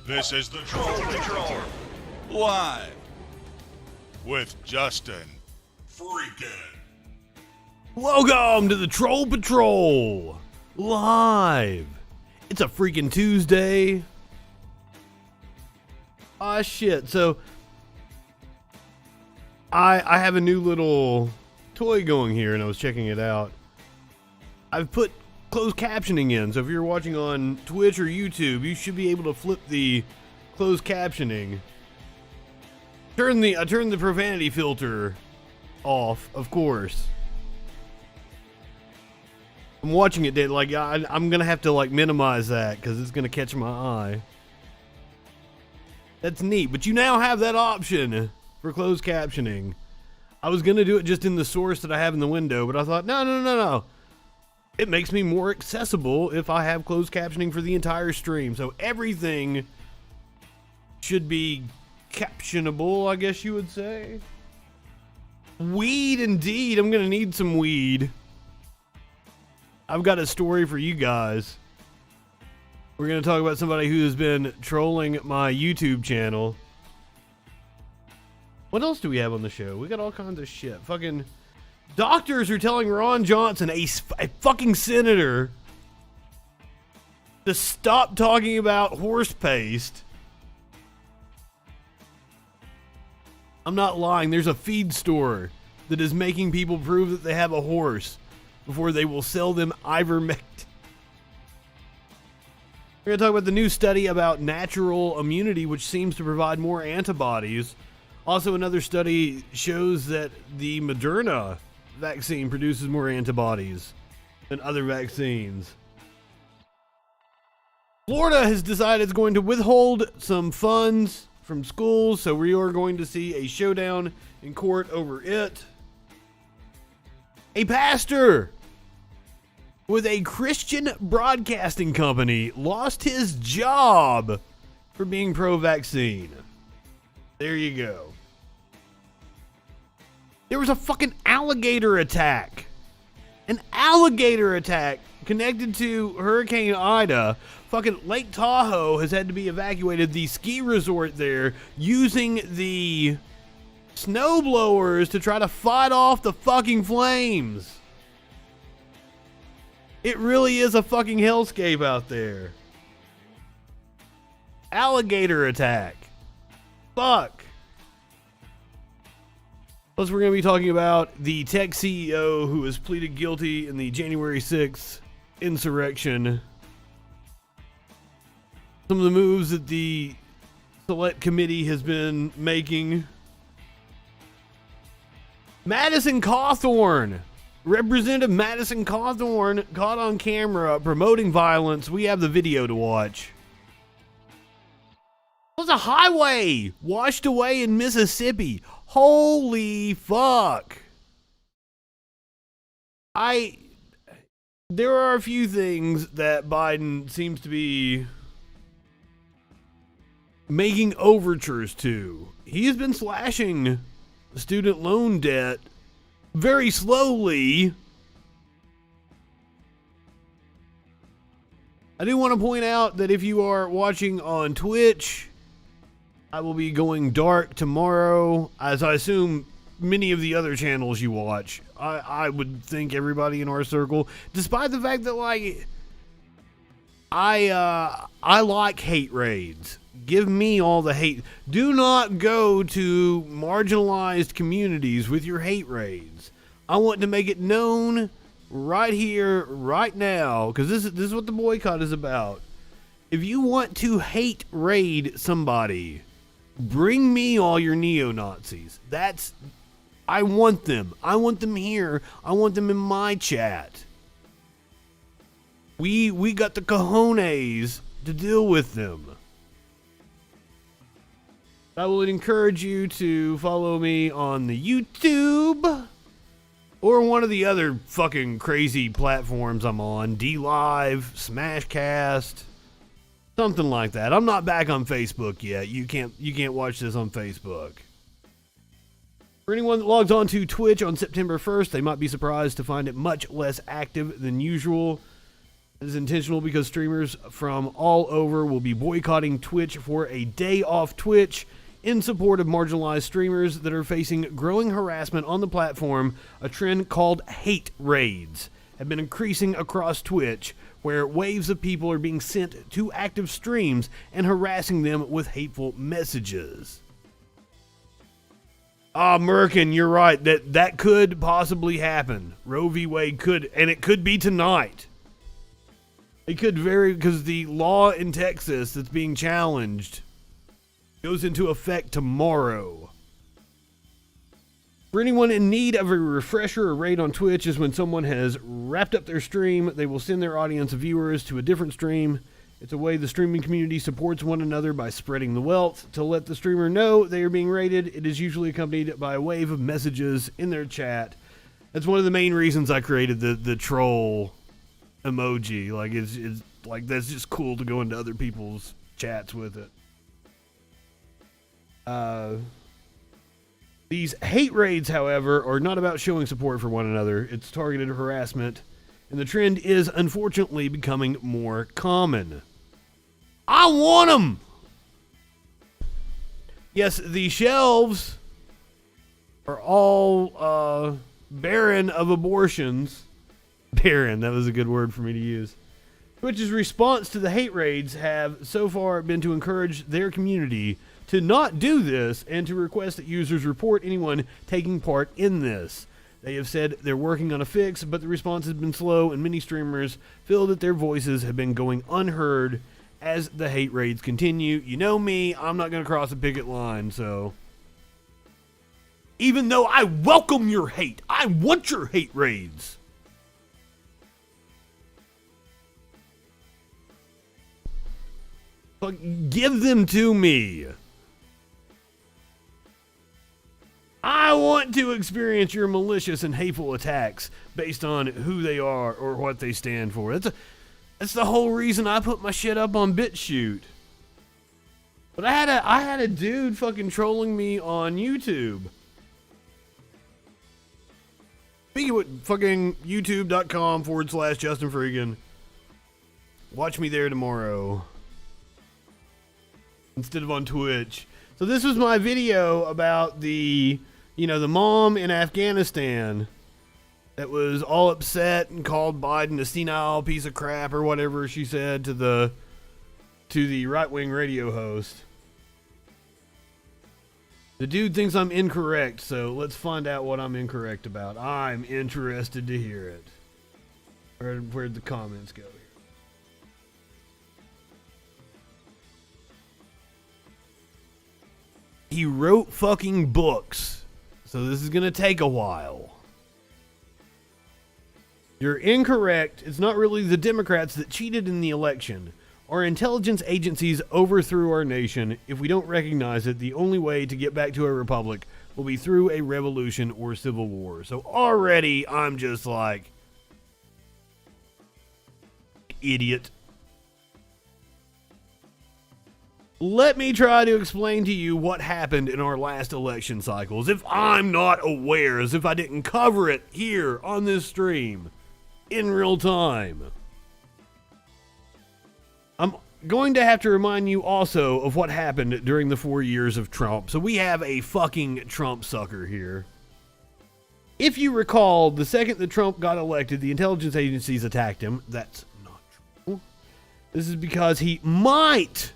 This is the Troll Patrol, live with Justin FREAKIN. Welcome to the Troll Patrol, live. It's a freaking Tuesday. Ah, shit. So, I have a new little toy going here, and I was checking it out. I've put closed captioning in, so if you're watching on Twitch or YouTube, you should be able to flip the closed captioning. I turned the profanity filter off, of course. I'm watching it, like I'm gonna have to like minimize that because it's gonna catch my eye. That's neat, but you now have that option for closed captioning. I was gonna do it just in the source that I have in the window, but I thought, no. It makes me more accessible if I have closed captioning for the entire stream. So everything should be captionable, I guess you would say. Weed indeed. I'm gonna need some weed. I've got a story for you guys. We're gonna talk about somebody who has been trolling my YouTube channel. What else do we have on the show? We got all kinds of shit. Fucking doctors are telling Ron Johnson, a fucking senator, to stop talking about horse paste. I'm not lying. There's a feed store that is making people prove that they have a horse before they will sell them ivermectin. We're going to talk about the new study about natural immunity, which seems to provide more antibodies. Also, another study shows that the Moderna vaccine produces more antibodies than other vaccines. Florida has decided it's going to withhold some funds from schools, so we are going to see a showdown in court over it. A pastor with a Christian broadcasting company lost his job for being pro-vaccine. There you go. There was a fucking alligator attack. An alligator attack connected to Hurricane Ida. Fucking Lake Tahoe has had to be evacuated. The ski resort there using the snow blowers to try to fight off the fucking flames. It really is a fucking hellscape out there. Alligator attack. Fuck. Plus, we're going to be talking about the tech CEO who has pleaded guilty in the January 6th insurrection. Some of the moves that the select committee has been making. Madison Cawthorn. Representative Madison Cawthorn caught on camera promoting violence. We have the video to watch. It was a highway washed away in Mississippi. Holy fuck. There are a few things that Biden seems to be making overtures to. He has been slashing student loan debt very slowly. I do want to point out that if you are watching on Twitch, I will be going dark tomorrow, as I assume many of the other channels you watch. I would think everybody in our circle, despite the fact that, like, I like hate raids. Give me all the hate. Do not go to marginalized communities with your hate raids. I want to make it known right here, right now, because this is what the boycott is about. If you want to hate raid somebody, bring me all your neo-Nazis. I want them. I want them here. I want them in my chat. We got the cojones to deal with them. I will encourage you to follow me on the YouTube or one of the other fucking crazy platforms I'm on. D-Live, Smashcast, something like that. I'm not back on Facebook yet. You can't watch this on Facebook. For anyone that logs on to Twitch on September 1st, they might be surprised to find it much less active than usual. It is intentional because streamers from all over will be boycotting Twitch for a day off Twitch in support of marginalized streamers that are facing growing harassment on the platform. A trend called hate raids have been increasing across Twitch, where waves of people are being sent to active streams and harassing them with hateful messages. Merkin, you're right. That could possibly happen. Roe v. Wade could, and it could be tonight. It could vary because the law in Texas that's being challenged goes into effect tomorrow. For anyone in need of a refresher or raid on Twitch is when someone has wrapped up their stream, they will send their audience of viewers to a different stream. It's a way the streaming community supports one another by spreading the wealth. To let the streamer know they are being raided, it is usually accompanied by a wave of messages in their chat. That's one of the main reasons I created the troll emoji. Like it's like that's just cool to go into other people's chats with it. These hate raids, however, are not about showing support for one another. It's targeted harassment, and the trend is unfortunately becoming more common. I want them! Yes, the shelves are all barren of abortions. Barren, that was a good word for me to use. Twitch's response to the hate raids have so far been to encourage their community to not do this and to request that users report anyone taking part in this. They have said they're working on a fix, but the response has been slow, and many streamers feel that their voices have been going unheard as the hate raids continue. You know me, I'm not going to cross a picket line, so... Even though I welcome your hate, I want your hate raids. But give them to me. I want to experience your malicious and hateful attacks based on who they are or what they stand for. That's the whole reason I put my shit up on BitChute. But I had a dude fucking trolling me on YouTube. Speaking of fucking youtube.com/Justin FREAKIN. Watch me there tomorrow instead of on Twitch. So this was my video about the mom in Afghanistan that was all upset and called Biden a senile piece of crap or whatever she said to the right-wing radio host. The dude thinks I'm incorrect, so let's find out what I'm incorrect about. I'm interested to hear it. Where'd the comments go here? He wrote fucking books, so this is gonna take a while. You're incorrect. It's not really the Democrats that cheated in the election. Our intelligence agencies overthrew our nation. If we don't recognize it, the only way to get back to a republic will be through a revolution or civil war. So already I'm just like, idiot. Let me try to explain to you what happened in our last election cycle, as if I'm not aware, as if I didn't cover it here on this stream in real time. I'm going to have to remind you also of what happened during the 4 years of Trump. So we have a fucking Trump sucker here. If you recall, the second that Trump got elected, the intelligence agencies attacked him. That's not true. This is because he might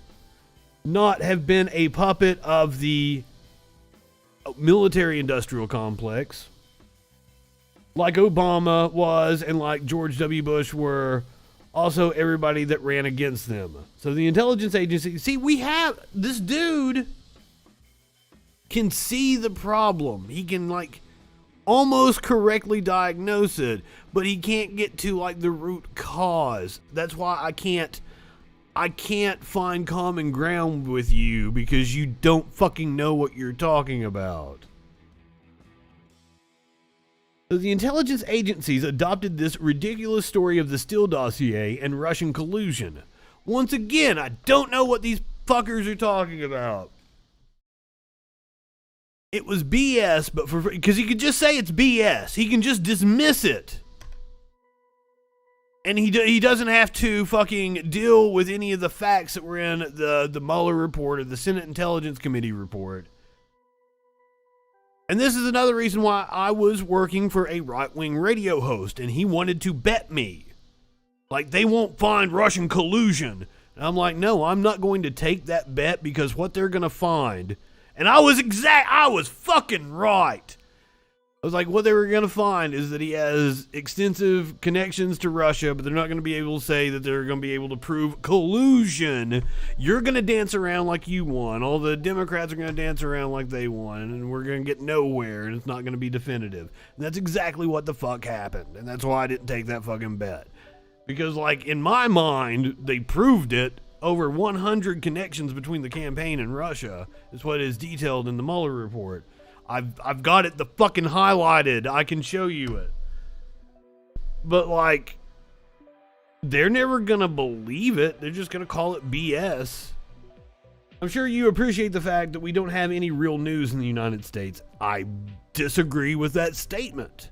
not have been a puppet of the military-industrial complex, like Obama was and like George W. Bush were, also everybody that ran against them. So the intelligence agency, see, we have, this dude can see the problem. He can, like, almost correctly diagnose it, but he can't get to, like, the root cause. That's why I can't find common ground with you, because you don't fucking know what you're talking about. So the intelligence agencies adopted this ridiculous story of the Steele dossier and Russian collusion. Once again, I don't know what these fuckers are talking about. It was BS, but because he could just say it's BS. He can just dismiss it. And he doesn't have to fucking deal with any of the facts that were in the Mueller report or the Senate Intelligence Committee report. And this is another reason why I was working for a right-wing radio host, and he wanted to bet me. Like, they won't find Russian collusion. And I'm like, no, I'm not going to take that bet because what they're going to find. And I was fucking right. I was like, what they were going to find is that he has extensive connections to Russia, but they're not going to be able to say that they're going to be able to prove collusion. You're going to dance around like you won. All the Democrats are going to dance around like they won, and we're going to get nowhere, and it's not going to be definitive. And that's exactly what the fuck happened, and that's why I didn't take that fucking bet. Because, like, in my mind, they proved it. Over 100 connections between the campaign and Russia is what is detailed in the Mueller report. I've got it the fucking highlighted. I can show you it. But, like, they're never gonna believe it. They're just gonna call it BS. I'm sure you appreciate the fact that we don't have any real news in the United States. I disagree with that statement.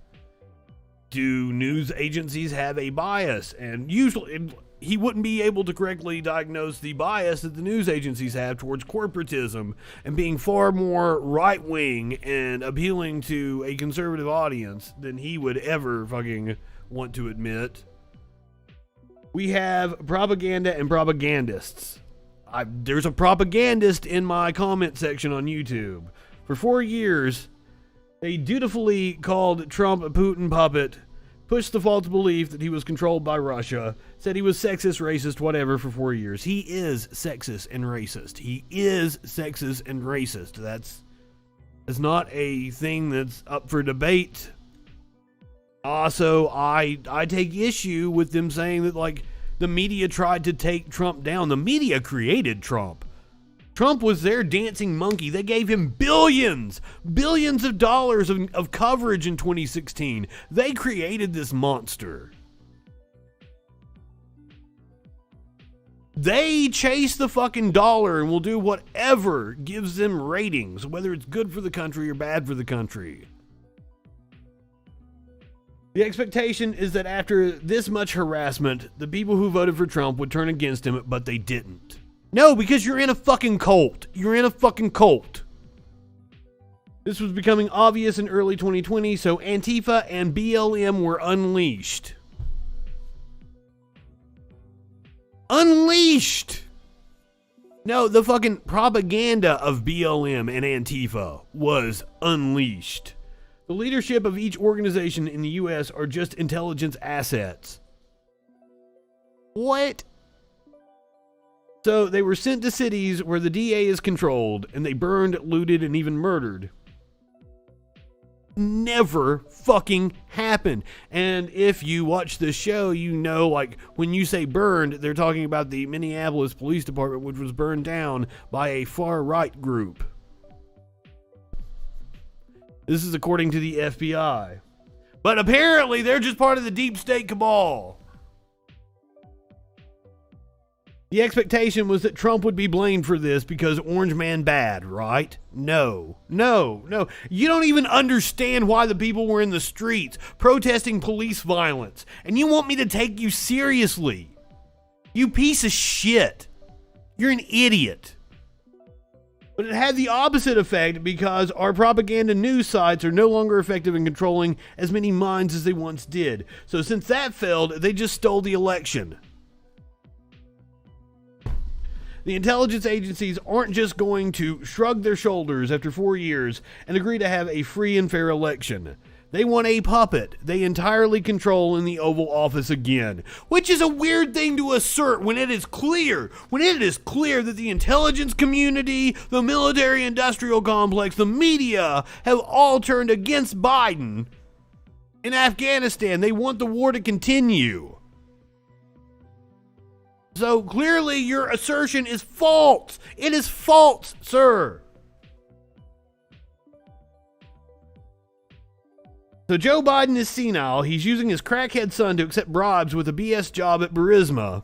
Do news agencies have a bias? And usually, he wouldn't be able to correctly diagnose the bias that the news agencies have towards corporatism and being far more right-wing and appealing to a conservative audience than he would ever fucking want to admit. We have propaganda and propagandists. There's a propagandist in my comment section on YouTube. For 4 years, they dutifully called Trump a Putin puppet, pushed the false belief that he was controlled by Russia, said he was sexist, racist, whatever for 4 years. He is sexist and racist. He is sexist and racist. That's not a thing that's up for debate. Also, I take issue with them saying that, like, the media tried to take Trump down. The media created Trump. Trump was their dancing monkey. They gave him billions of dollars of coverage in 2016. They created this monster. They chase the fucking dollar and will do whatever gives them ratings, whether it's good for the country or bad for the country. The expectation is that after this much harassment, the people who voted for Trump would turn against him, but they didn't. No, because you're in a fucking cult. You're in a fucking cult. This was becoming obvious in early 2020, so Antifa and BLM were unleashed. Unleashed! No, the fucking propaganda of BLM and Antifa was unleashed. The leadership of each organization in the U.S. are just intelligence assets. What? So they were sent to cities where the DA is controlled, and they burned, looted, and even murdered. Never fucking happened. And if you watch the show, you know, like, when you say burned, they're talking about the Minneapolis Police Department, which was burned down by a far-right group. This is according to the FBI. But apparently, they're just part of the deep state cabal. The expectation was that Trump would be blamed for this because Orange Man bad, right? No. You don't even understand why the people were in the streets protesting police violence. And you want me to take you seriously? You piece of shit. You're an idiot. But it had the opposite effect because our propaganda news sites are no longer effective in controlling as many minds as they once did. So since that failed, they just stole the election. The intelligence agencies aren't just going to shrug their shoulders after 4 years and agree to have a free and fair election. They want a puppet they entirely control in the Oval Office again, which is a weird thing to assert when it is clear that the intelligence community, the military-industrial complex, the media have all turned against Biden. In Afghanistan, they want the war to continue. So clearly your assertion is false. It is false, sir. So Joe Biden is senile. He's using his crackhead son to accept bribes with a BS job at Burisma.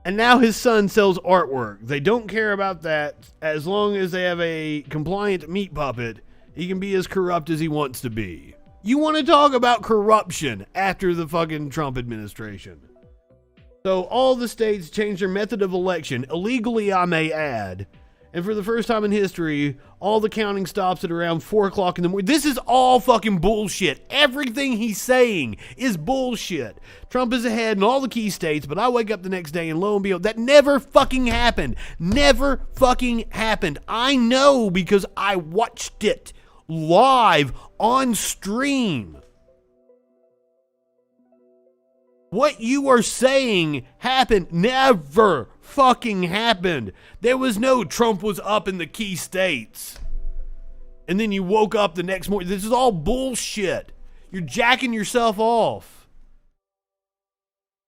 And now his son sells artwork. They don't care about that. As long as they have a compliant meat puppet, he can be as corrupt as he wants to be. You want to talk about corruption after the fucking Trump administration. So all the states changed their method of election, illegally I may add. And for the first time in history, all the counting stops at around 4 o'clock in the morning. This is all fucking bullshit. Everything he's saying is bullshit. Trump is ahead in all the key states, but I wake up the next day and lo and behold, that never fucking happened. Never fucking happened. I know because I watched it live on stream. What you are saying happened. Never fucking happened. There was no Trump was up in the key states. And then you woke up the next morning. This is all bullshit. You're jacking yourself off.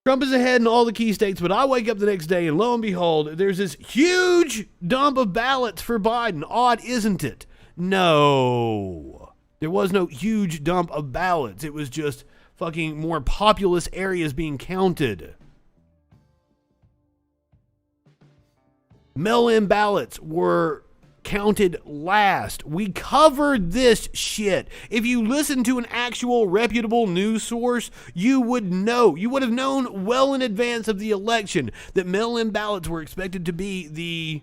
Trump is ahead in all the key states, but I wake up the next day and lo and behold, there's this huge dump of ballots for Biden. Odd, isn't it? No. There was no huge dump of ballots. It was just fucking more populous areas being counted. Mail-in ballots were counted last. We covered this shit. If you listen to an actual reputable news source, you would know. You would have known well in advance of the election that mail-in ballots were expected to be the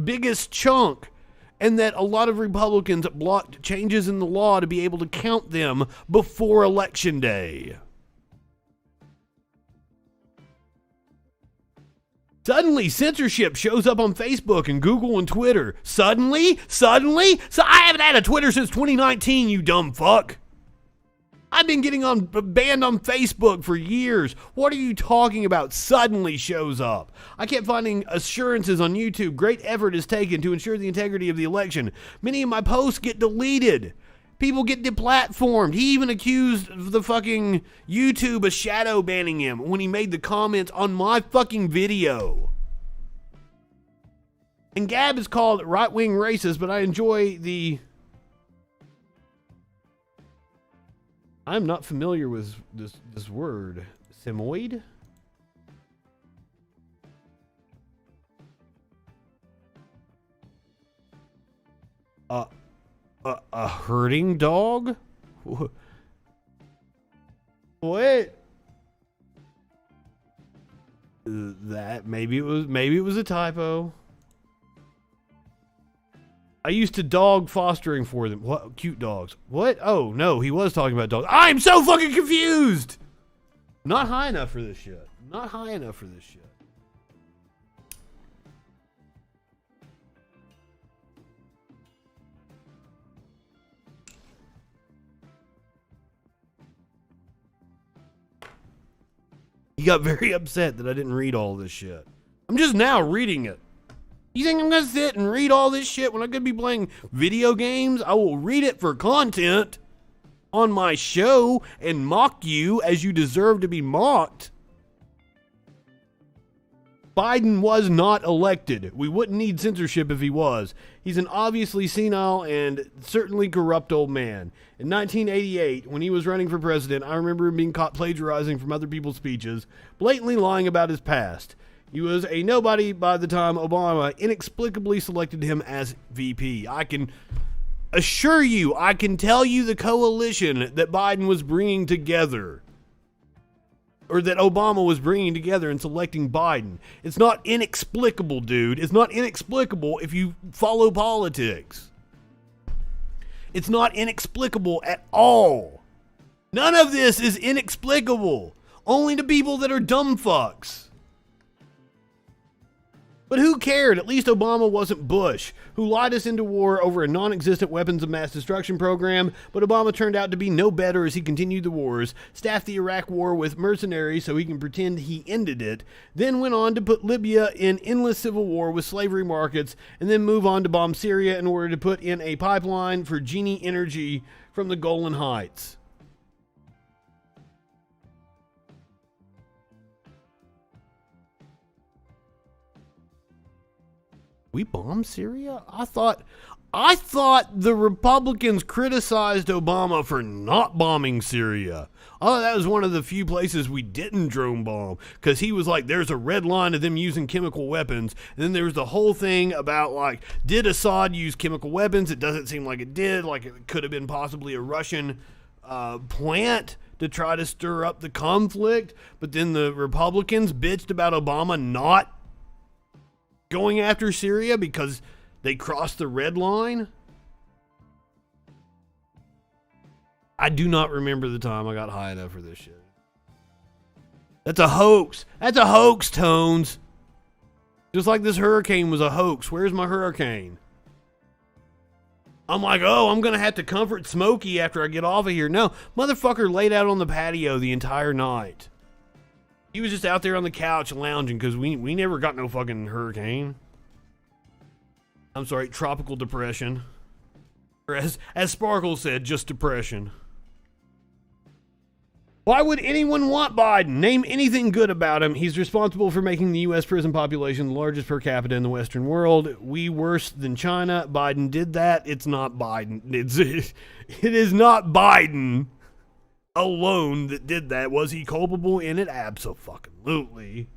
biggest chunk, and that a lot of Republicans blocked changes in the law to be able to count them before Election Day. Suddenly, censorship shows up on Facebook and Google and Twitter. Suddenly? So I haven't had a Twitter since 2019, you dumb fuck. I've been getting banned on Facebook for years. What are you talking about? Suddenly shows up. I kept finding assurances on YouTube. Great effort is taken to ensure the integrity of the election. Many of my posts get deleted. People get deplatformed. He even accused the fucking YouTube of shadow banning him when he made the comments on my fucking video. And Gab is called right-wing racist, but I enjoy the... I'm not familiar with this word. Semoid? A herding dog? What? That maybe it was a typo. I used to dog fostering for them. What? Cute dogs. What? Oh, no, he was talking about dogs. I'm so fucking confused! Not high enough for this shit. Not high enough for this shit. He got very upset that I didn't read all this shit. I'm just now reading it. You think I'm gonna sit and read all this shit when I could be playing video games? I will read it for content on my show and mock you as you deserve to be mocked. Biden was not elected. We wouldn't need censorship if he was. He's an obviously senile and certainly corrupt old man. In 1988, when he was running for president, I remember him being caught plagiarizing from other people's speeches, blatantly lying about his past. He was a nobody by the time Obama inexplicably selected him as VP. I can assure you, I can tell you the coalition that Biden was bringing together, or that Obama was bringing together in selecting Biden. It's not inexplicable, dude. It's not inexplicable if you follow politics. It's not inexplicable at all. None of this is inexplicable. Only to people that are dumb fucks. But who cared? At least Obama wasn't Bush, who lied us into war over a non-existent weapons of mass destruction program, but Obama turned out to be no better as he continued the wars, staffed the Iraq war with mercenaries so he can pretend he ended it, then went on to put Libya in endless civil war with slavery markets, and then move on to bomb Syria in order to put in a pipeline for Genie energy from the Golan Heights. We bombed Syria? I thought I thought the Republicans criticized Obama for not bombing Syria. Oh, that was one of the few places we didn't drone bomb, because he was like, there's a red line of them using chemical weapons. And then there was the whole thing about, like, did Assad use chemical weapons? It doesn't seem like it did. Like, it could have been possibly a Russian plant to try to stir up the conflict. But then the Republicans bitched about Obama not going after Syria because they crossed the red line. I do not remember the time I got high enough for this shit. That's a hoax. That's a hoax, Tones. Just like this hurricane was a hoax. Where's my hurricane? I'm like, oh, I'm going to have to comfort Smokey after I get off of here. No, motherfucker laid out on the patio the entire night. He was just out there on the couch lounging because we never got no fucking hurricane. I'm sorry, tropical depression. Or as Sparkle said, just depression. Why would anyone want Biden? Name anything good about him. He's responsible for making the U.S. prison population the largest per capita in the Western world. We worse than China. Biden did that. It's not Biden. It is not Biden alone that did that. Was he culpable in it? Abso-fucking-lutely.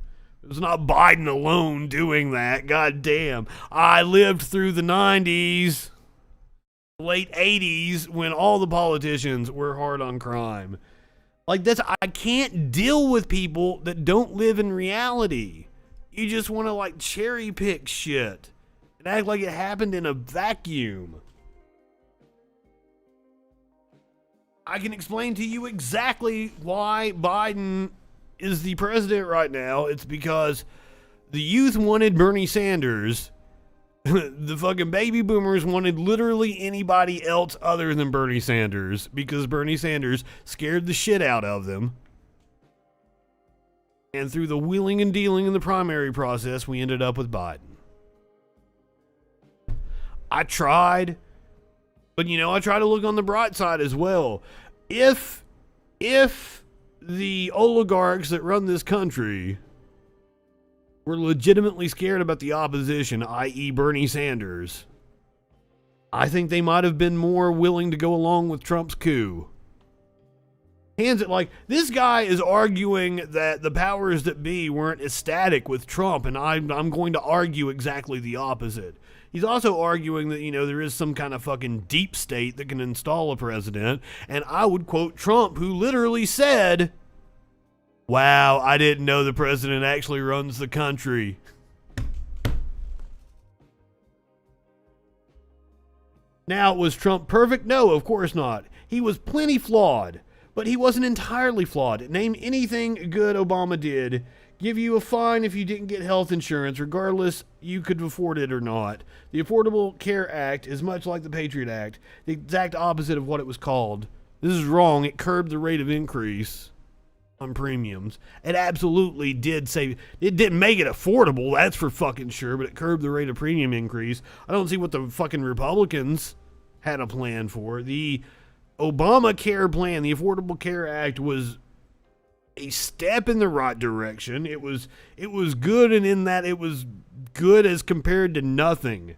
It was not Biden alone doing that. God damn. I lived through the 90s, late 80s, when all the politicians were hard on crime. Like, I can't deal with people that don't live in reality. You just want to, like, cherry pick shit and act like it happened in a vacuum. I can explain to you exactly why Biden is the president right now. It's because the youth wanted Bernie Sanders. The fucking baby boomers wanted literally anybody else other than Bernie Sanders, because Bernie Sanders scared the shit out of them. And through the wheeling and dealing in the primary process, we ended up with Biden. I tried, but I try to look on the bright side as well. If the oligarchs that run this country were legitimately scared about the opposition, i.e. Bernie Sanders, I think they might have been more willing to go along with Trump's coup. Hands it like, this guy is arguing that the powers that be weren't ecstatic with Trump, and I'm going to argue exactly the opposite. He's also arguing that, there is some kind of fucking deep state that can install a president, and I would quote Trump, who literally said, wow, I didn't know the president actually runs the country. Now, was Trump perfect? No, of course not. He was plenty flawed, but he wasn't entirely flawed. Name anything good Obama did. Give you a fine if you didn't get health insurance, regardless you could afford it or not. The Affordable Care Act is much like the Patriot Act, the exact opposite of what it was called. This is wrong. It curbed the rate of increase on premiums. It absolutely did say, it didn't make it affordable, that's for fucking sure, but it curbed the rate of premium increase. I don't see what the fucking Republicans had a plan for. The Obamacare plan, the Affordable Care Act, was a step in the right direction. It was good, and in that it was good as compared to nothing.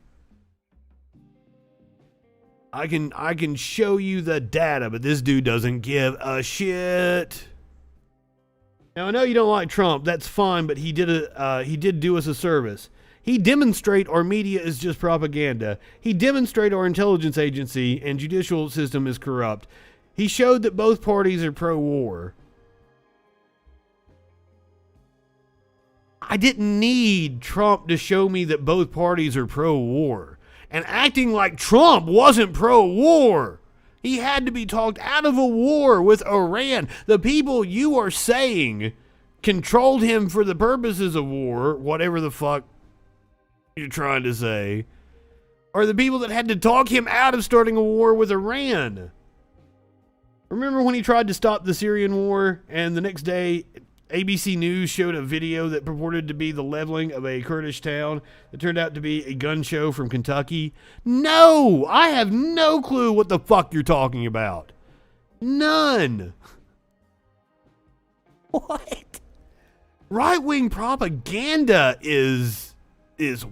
I can show you the data, but this dude doesn't give a shit. Now, I know you don't like Trump. That's fine, but he did do us a service. He demonstrate our media is just propaganda. He demonstrate our intelligence agency and judicial system is corrupt. He showed that both parties are pro-war. I didn't need Trump to show me that both parties are pro-war. And acting like Trump wasn't pro-war. He had to be talked out of a war with Iran. The people you are saying controlled him for the purposes of war, whatever the fuck you're trying to say, are the people that had to talk him out of starting a war with Iran. Remember when he tried to stop the Syrian war, and the next day ABC News showed a video that purported to be the leveling of a Kurdish town that turned out to be a gun show from Kentucky? No! I have no clue what the fuck you're talking about. None. What? Right-wing propaganda is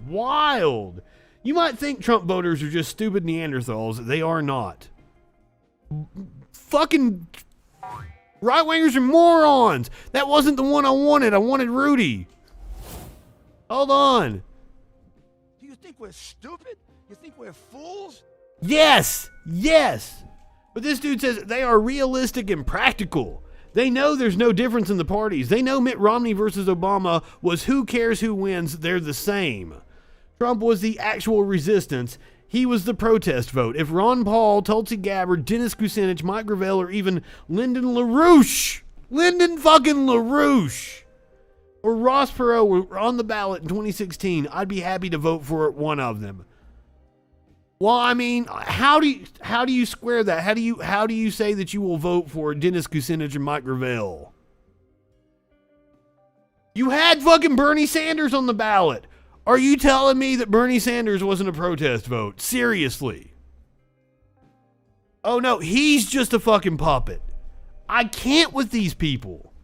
wild. You might think Trump voters are just stupid Neanderthals. They are not. Fucking right-wingers are morons. That wasn't the one I wanted. I wanted Rudy. Hold on. Do you think we're stupid? You think we're fools? Yes. But this dude says they are realistic and practical. They know there's no difference in the parties. They know Mitt Romney versus Obama was who cares who wins. They're the same. Trump was the actual resistance. He was the protest vote. If Ron Paul, Tulsi Gabbard, Dennis Kucinich, Mike Gravel, or even Lyndon fucking LaRouche, or Ross Perot were on the ballot in 2016, I'd be happy to vote for one of them. Well, I mean, how do you square that? How do you say that you will vote for Dennis Kucinich and Mike Gravel? You had fucking Bernie Sanders on the ballot. Are you telling me that Bernie Sanders wasn't a protest vote? Seriously. Oh no, he's just a fucking puppet. I can't with these people.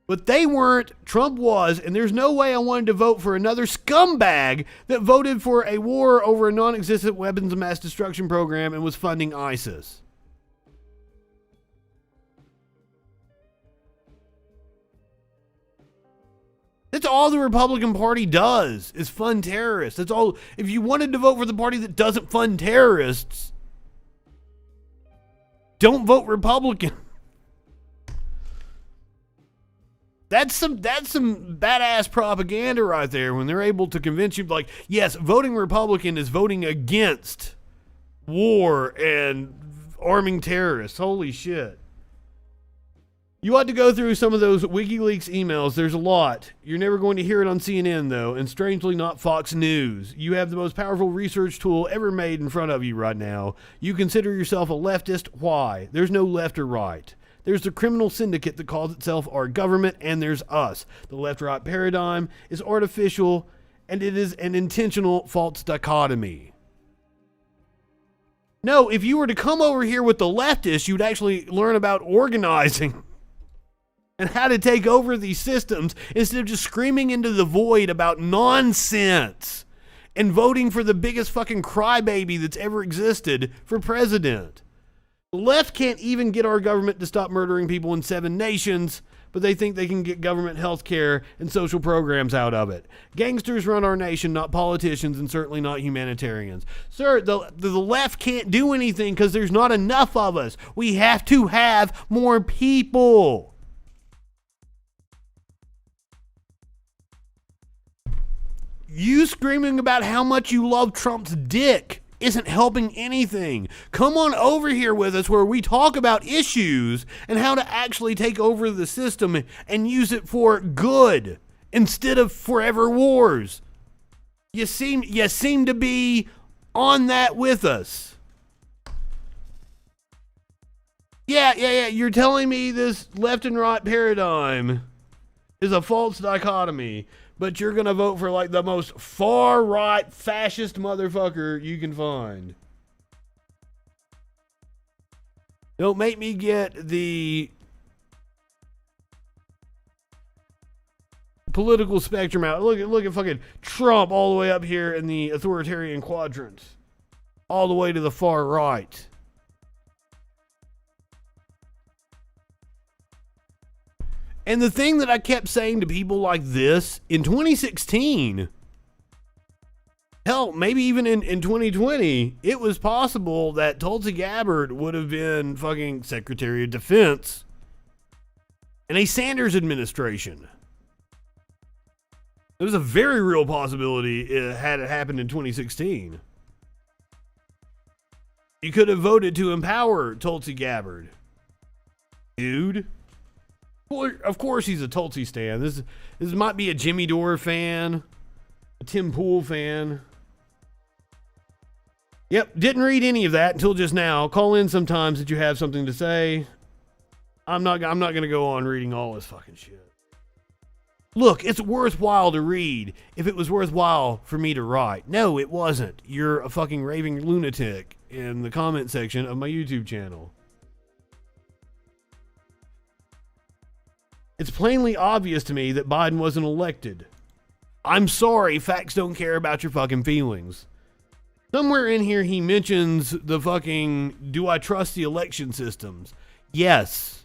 But they weren't, Trump was, and there's no way I wanted to vote for another scumbag that voted for a war over a non-existent weapons of mass destruction program and was funding ISIS. That's all the Republican Party does, is fund terrorists. That's all. If you wanted to vote for the party that doesn't fund terrorists, don't vote Republican. That's some badass propaganda right there when they're able to convince you, like, yes, voting Republican is voting against war and arming terrorists. Holy shit. You ought to go through some of those WikiLeaks emails. There's a lot. You're never going to hear it on CNN, though, and strangely not Fox News. You have the most powerful research tool ever made in front of you right now. You consider yourself a leftist. Why? There's no left or right. There's the criminal syndicate that calls itself our government, and there's us. The left-right paradigm is artificial, and it is an intentional false dichotomy. No, if you were to come over here with the leftists, you'd actually learn about organizing and how to take over these systems instead of just screaming into the void about nonsense and voting for the biggest fucking crybaby that's ever existed for president. The left can't even get our government to stop murdering people in 7 nations, but they think they can get government health care and social programs out of it. Gangsters run our nation, not politicians, and certainly not humanitarians. Sir, the left can't do anything because there's not enough of us. We have to have more people. You screaming about how much you love Trump's dick isn't helping anything. Come on over here with us where we talk about issues and how to actually take over the system and use it for good instead of forever wars. You seem to be on that with us. Yeah. You're telling me this left and right paradigm is a false dichotomy, but you're going to vote for like the most far-right fascist motherfucker you can find. Don't make me get the political spectrum out. Look at fucking Trump all the way up here in the authoritarian quadrant. All the way to the far right. And the thing that I kept saying to people like this in 2016, hell, maybe even in 2020, it was possible that Tulsi Gabbard would have been fucking Secretary of Defense in a Sanders administration. It was a very real possibility had it happened in 2016. You could have voted to empower Tulsi Gabbard. Dude. Well, of course he's a Tulsi stan. This might be a Jimmy Dore fan, a Tim Pool fan. Yep, didn't read any of that until just now. Call in sometimes that you have something to say. I'm not going to go on reading all this fucking shit. Look, it's worthwhile to read if it was worthwhile for me to write. No, it wasn't. You're a fucking raving lunatic in the comment section of my YouTube channel. It's plainly obvious to me that Biden wasn't elected. I'm sorry, facts don't care about your fucking feelings. Somewhere in here he mentions the fucking, do I trust the election systems? Yes.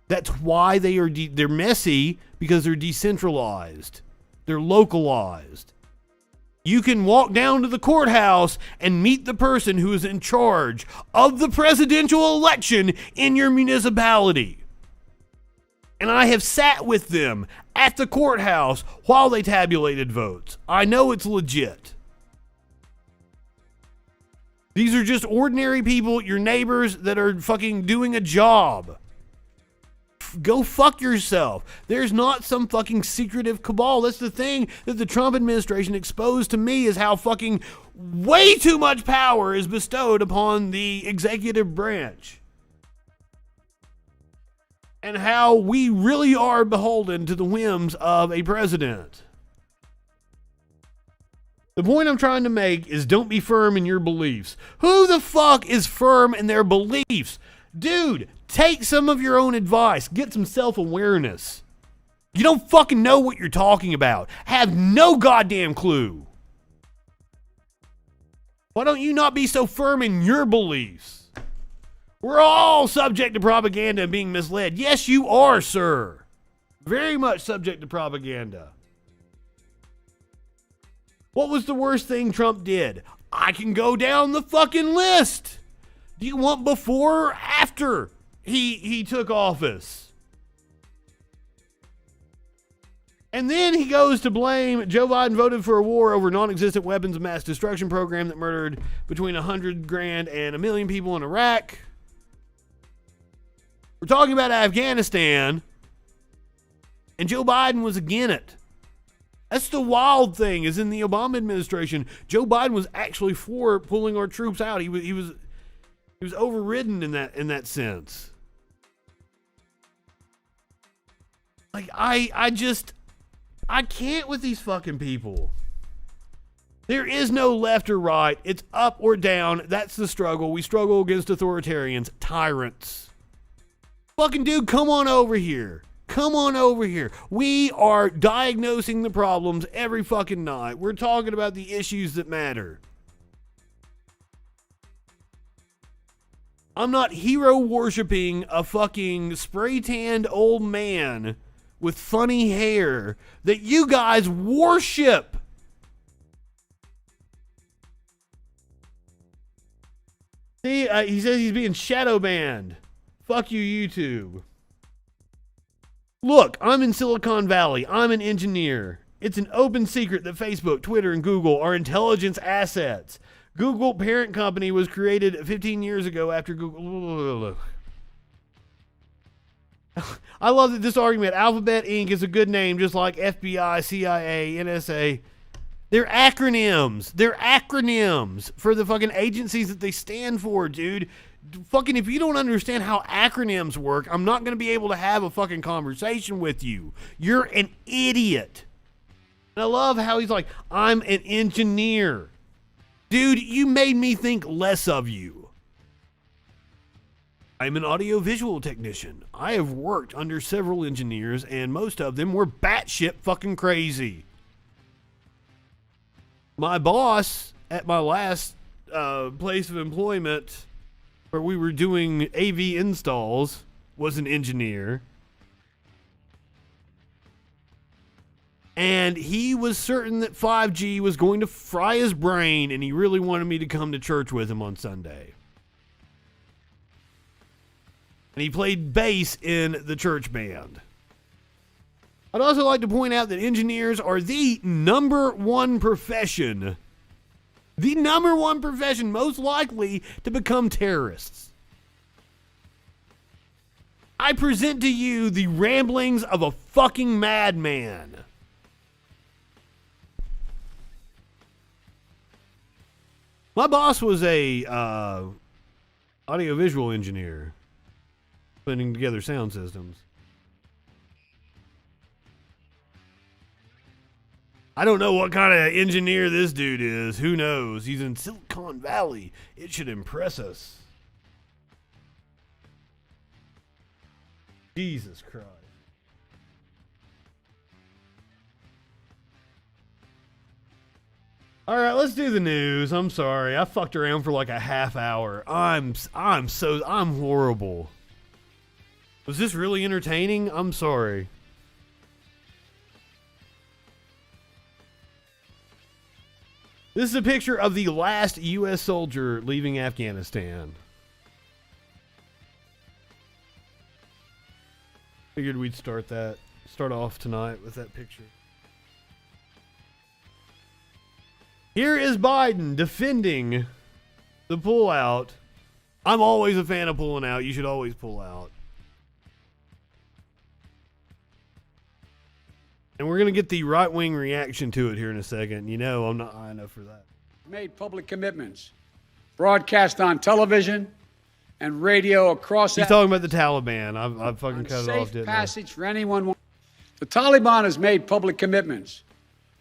That's why they're messy, because they're decentralized. They're localized. You can walk down to the courthouse and meet the person who is in charge of the presidential election in your municipality. And I have sat with them at the courthouse while they tabulated votes. I know it's legit. These are just ordinary people, your neighbors that are fucking doing a job. Go fuck yourself. There's not some fucking secretive cabal. That's the thing that the Trump administration exposed to me, is how fucking way too much power is bestowed upon the executive branch. And how we really are beholden to the whims of a president. The point I'm trying to make is, don't be firm in your beliefs. Who the fuck is firm in their beliefs? Dude, take some of your own advice. Get some self-awareness. You don't fucking know what you're talking about. Have no goddamn clue. Why don't you not be so firm in your beliefs? We're all subject to propaganda and being misled. Yes, you are, sir. Very much subject to propaganda. What was the worst thing Trump did? I can go down the fucking list. Do you want before or after he took office? And then he goes to blame Joe Biden voted for a war over non-existent weapons of mass destruction program that murdered between 100,000 and 1 million people in Iraq. We're talking about Afghanistan, and Joe Biden was against it. That's the wild thing, is in the Obama administration, Joe Biden was actually for pulling our troops out. He was overridden in that sense. Like, I can't with these fucking people. There is no left or right. It's up or down. That's the struggle. We struggle against authoritarians, tyrants. Fucking dude, come on over here. Come on over here. We are diagnosing the problems every fucking night. We're talking about the issues that matter. I'm not hero worshiping a fucking spray-tanned old man with funny hair that you guys worship. See, he says he's being shadow banned. Fuck you, YouTube. Look, I'm in Silicon Valley. I'm an engineer. It's an open secret that Facebook, Twitter, and Google are intelligence assets. Google parent company was created 15 years ago after Google. I love that this argument, Alphabet Inc. is a good name, just like FBI, CIA, NSA. They're acronyms. They're acronyms for the fucking agencies that they stand for, dude. Fucking, if you don't understand how acronyms work, I'm not going to be able to have a fucking conversation with you. You're an idiot. And I love how he's like, I'm an engineer. Dude, you made me think less of you. I'm an audiovisual technician. I have worked under several engineers, and most of them were batshit fucking crazy. My boss at my last place of employment, where we were doing AV installs, was an engineer. And he was certain that 5G was going to fry his brain, and he really wanted me to come to church with him on Sunday. And he played bass in the church band. I'd also like to point out that engineers are the number one profession most likely to become terrorists. I present to you the ramblings of a fucking madman. My boss was a audiovisual engineer, putting together sound systems. I don't know what kind of engineer this dude is. Who knows? He's in Silicon Valley. It should impress us. Jesus Christ. All right, let's do the news. I'm sorry. I fucked around for like a half hour. I'm horrible. Was this really entertaining? I'm sorry. This is a picture of the last U.S. soldier leaving Afghanistan. Figured we'd start off tonight with that picture. Here is Biden defending the pullout. I'm always a fan of pulling out. You should always pull out. And we're going to get the right-wing reaction to it here in a second. You know I'm not high enough for that. Made public commitments, broadcast on television and radio across. He's talking about the Taliban. I've fucking cut it off, didn't I? Passage for anyone. The Taliban has made public commitments,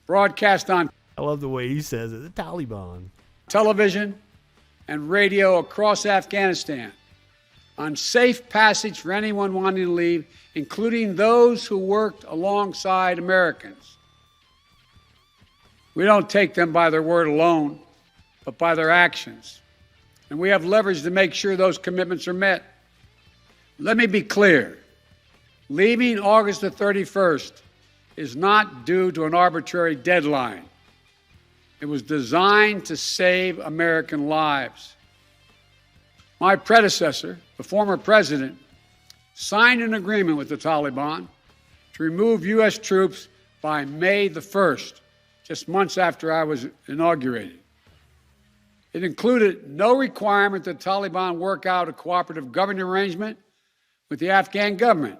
broadcast on. I love the way he says it. The Taliban. Television and radio across Afghanistan on safe passage for anyone wanting to leave, including those who worked alongside Americans. We don't take them by their word alone, but by their actions. And we have leverage to make sure those commitments are met. Let me be clear. Leaving August the 31st is not due to an arbitrary deadline. It was designed to save American lives. My predecessor, the former president, signed an agreement with the Taliban to remove U.S. troops by May the 1st, just months after I was inaugurated. It included no requirement that the Taliban work out a cooperative government arrangement with the Afghan government.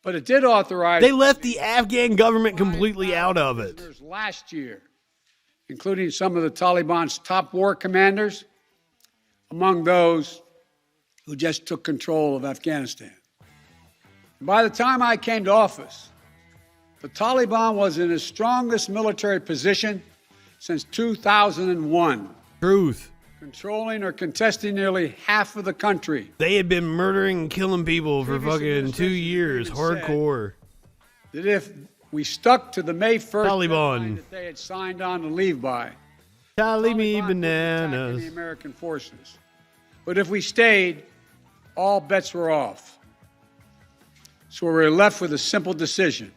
But it did authorize... They left the Afghan government completely out of it. Last year, including some of the Taliban's top war commanders, among those who just took control of Afghanistan. By the time I came to office, the Taliban was in its strongest military position since 2001. Truth. Controlling or contesting nearly half of the country. They had been murdering and killing people for fucking 2 years, hardcore. That if we stuck to the May 1st Taliban that they had signed on to leave by, me Taliban bananas. would attack the American forces. But if we stayed, all bets were off. So we were left with a simple decision.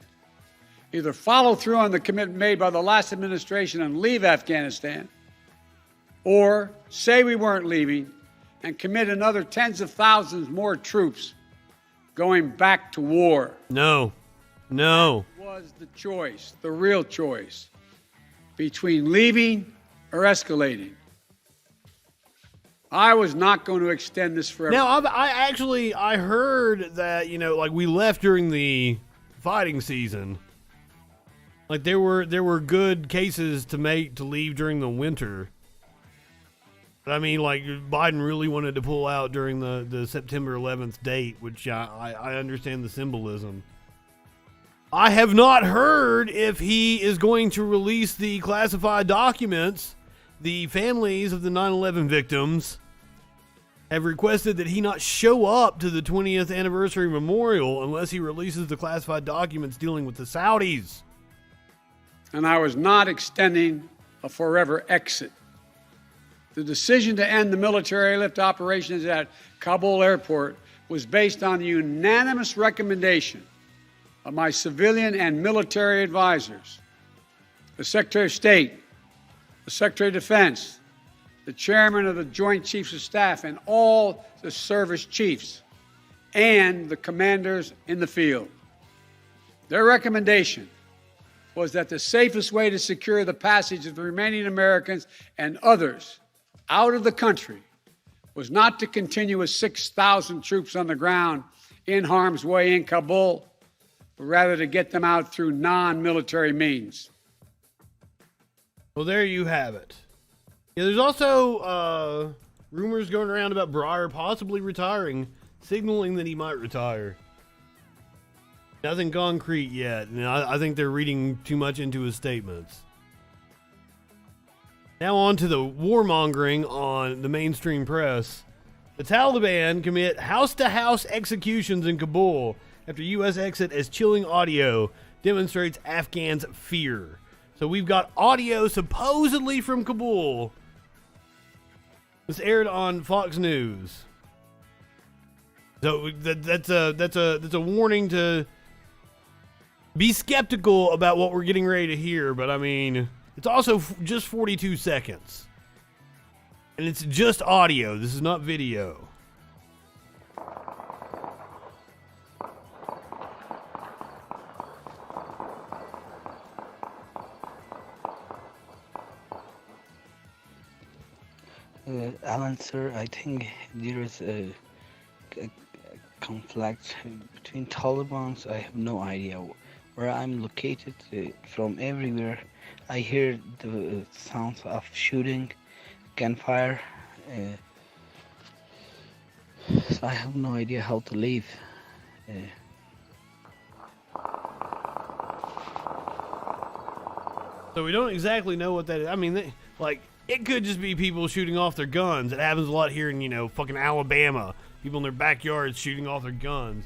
Either follow through on the commitment made by the last administration and leave Afghanistan, or say we weren't leaving and commit another tens of thousands more troops going back to war. No. No. That was the choice, the real choice, between leaving or escalating. I was not going to extend this forever. Now, I heard that, like we left during the fighting season. Like there were good cases to leave during the winter. But I mean, like Biden really wanted to pull out during the September 11th date, which I understand the symbolism. I have not heard if he is going to release the classified documents. The families of the 9/11 victims have requested that he not show up to the 20th anniversary memorial unless he releases the classified documents dealing with the Saudis. And I was not extending a forever exit. The decision to end the military airlift operations at Kabul airport was based on the unanimous recommendation of my civilian and military advisors, the Secretary of State, the Secretary of Defense, the Chairman of the Joint Chiefs of Staff, and all the service chiefs, and the commanders in the field. Their recommendation was that the safest way to secure the passage of the remaining Americans and others out of the country was not to continue with 6,000 troops on the ground in harm's way in Kabul, but rather to get them out through non-military means. Well, there you have it. Yeah, there's also rumors going around about Breyer possibly retiring, signaling that he might retire. Nothing concrete yet, and I think they're reading too much into his statements. Now on to the warmongering on the mainstream press. The Taliban commit house-to-house executions in Kabul after U.S. exit as chilling audio demonstrates Afghans' fear. So we've got audio supposedly from Kabul. This aired on Fox News. So that's a warning to be skeptical about what we're getting ready to hear. But I mean, it's also just 42 seconds. And it's just audio. This is not video. Alan, sir, I think there is a conflict between Taliban. I have no idea where I'm located. From everywhere, I hear the sounds of shooting, gunfire. So I have no idea how to leave. So we don't exactly know what that is. I mean, it could just be people shooting off their guns. It happens a lot here in, fucking Alabama. People in their backyards shooting off their guns.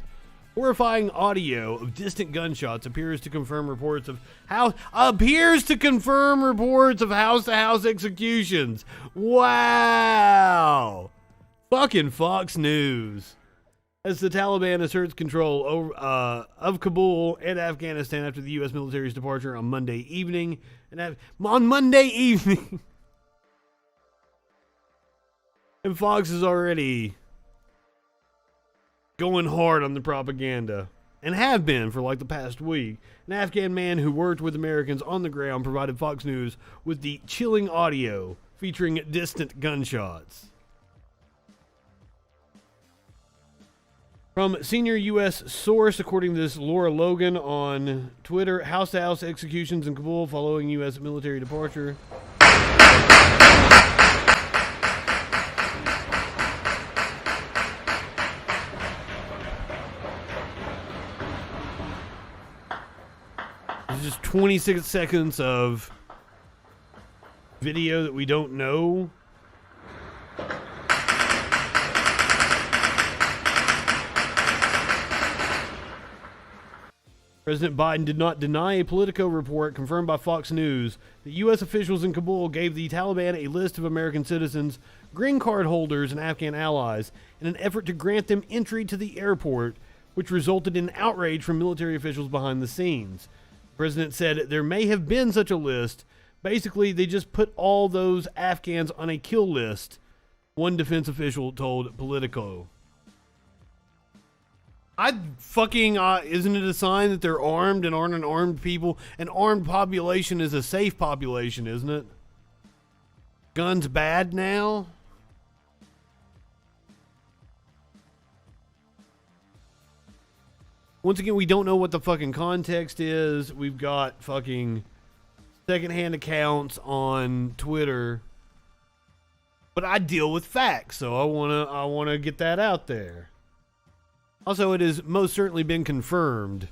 Horrifying audio of distant gunshots appears to confirm reports of house-to-house executions. Wow. Fucking Fox News. As the Taliban asserts control of Kabul and Afghanistan after the U.S. military's departure on Monday evening. And Fox is already going hard on the propaganda, and have been for like the past week. An Afghan man who worked with Americans on the ground provided Fox News with the chilling audio featuring distant gunshots. From senior U.S. source, according to this Laura Logan on Twitter, house-to-house executions in Kabul following U.S. military departure. There's just 26 seconds of video that we don't know. President Biden did not deny a Politico report confirmed by Fox News that U.S. officials in Kabul gave the Taliban a list of American citizens, green card holders, and Afghan allies in an effort to grant them entry to the airport, which resulted in outrage from military officials behind the scenes. The president said there may have been such a list. Basically, they just put all those Afghans on a kill list, one defense official told Politico. Isn't it a sign that they're armed and aren't an armed people? An armed population is a safe population, isn't it? Guns bad now? Once again, we don't know what the fucking context is. We've got fucking secondhand accounts on Twitter. But I deal with facts, so I wanna get that out there. Also, it has most certainly been confirmed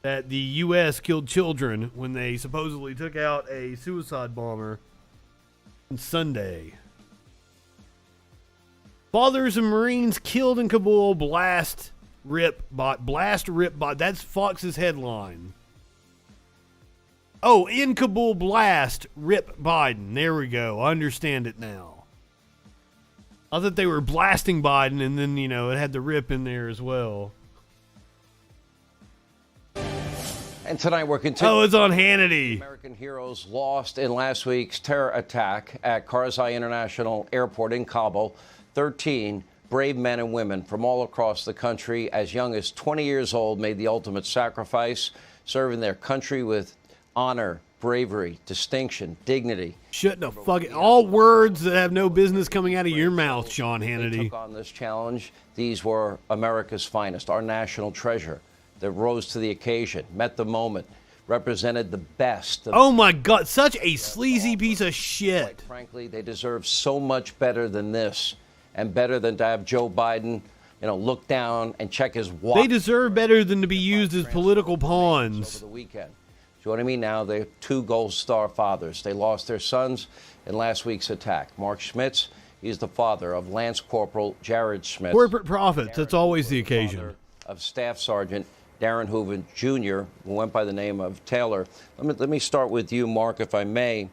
that the U.S. killed children when they supposedly took out a suicide bomber on Sunday. Fathers of Marines killed in Kabul, blast rip bot. That's Fox's headline. Oh, in Kabul, blast rip Biden. There we go. I understand it now. I thought they were blasting Biden, and then, it had the rip in there as well. And tonight we're continuing. Oh, it's on Hannity. American heroes lost in last week's terror attack at Karzai International Airport in Kabul. 13 brave men and women from all across the country, as young as 20 years old, made the ultimate sacrifice, serving their country with honor, bravery, distinction, dignity. Shut the fuck it. All words that have no business coming out of your mouth, Sean Hannity. They took on this challenge. These were America's finest, our national treasure, that rose to the occasion, met the moment, represented the best. Oh my God, such a sleazy piece of shit. Quite frankly, they deserve so much better than this, and better than to have Joe Biden, look down and check his watch. They deserve better than to be used as political pawns. Over the weekend. Joining me now, they're two Gold Star fathers. They lost their sons in last week's attack. Mark Schmitz, he's the father of Lance Corporal Jared Schmitz. Corporate profits, that's always the occasion. Of Staff Sergeant Darren Hoover Jr., who went by the name of Taylor. Let me start with you, Mark, if I may.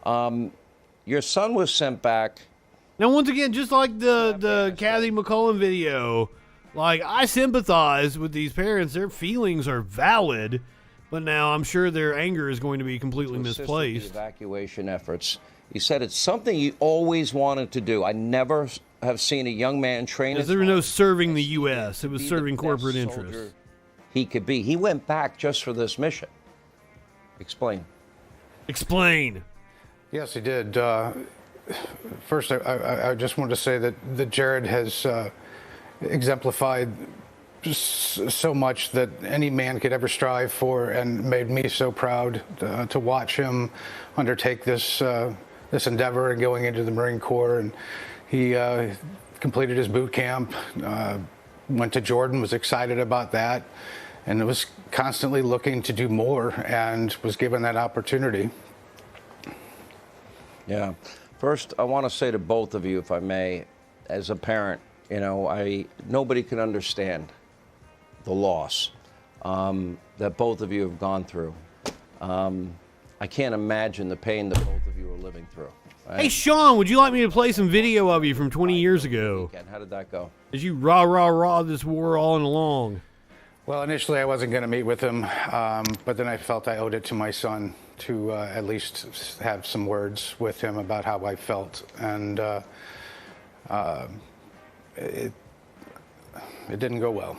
Your son was sent back. Now, once again, just like the Kathy McCullough video, like, I sympathize with these parents. Their feelings are valid, but now I'm sure their anger is going to be completely misplaced. The evacuation efforts. He said it's something he always wanted to do. I never have seen a young man train. There was no serving the U.S. It was serving corporate interests. He could be. He went back just for this mission. Explain. Explain. Yes, he did. First, I just wanted to say that Jared has exemplified so much that any man could ever strive for, and made me so proud to watch him undertake this endeavor and going into the Marine Corps. And he completed his boot camp, went to Jordan, was excited about that, and was constantly looking to do more, and was given that opportunity. Yeah. First, I want to say to both of you, if I may, as a parent, you know, nobody can understand the loss that both of you have gone through. I can't imagine the pain that both of you are living through. Right? Hey, Sean, would you like me to play some video of you from 20 years ago? How did that go? As you rah this war all along? Well, initially I wasn't going to meet with him, but then I felt I owed it to my son to at least have some words with him about how I felt. And it didn't go well.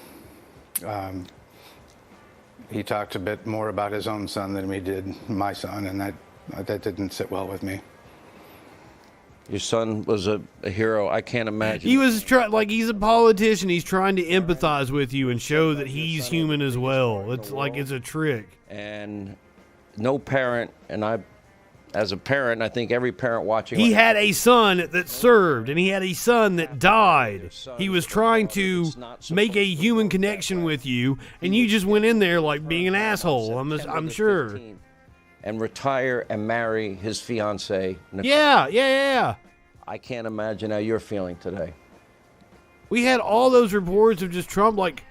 He talked a bit more about his own son than he did my son, and that didn't sit well with me. Your son was a hero. I can't imagine. He was like, he's a politician. He's trying to empathize with you and show that he's human as well. It's like it's a trick. And no parent, and as a parent, I think every parent watching. He had a son that served, and he had a son that died. He was trying to make a human connection with you, and you just went in there like being an asshole. I'm sure. And retire and marry his fiancée, Nicole. Yeah. I can't imagine how you're feeling today. We had all those reports of just Trump like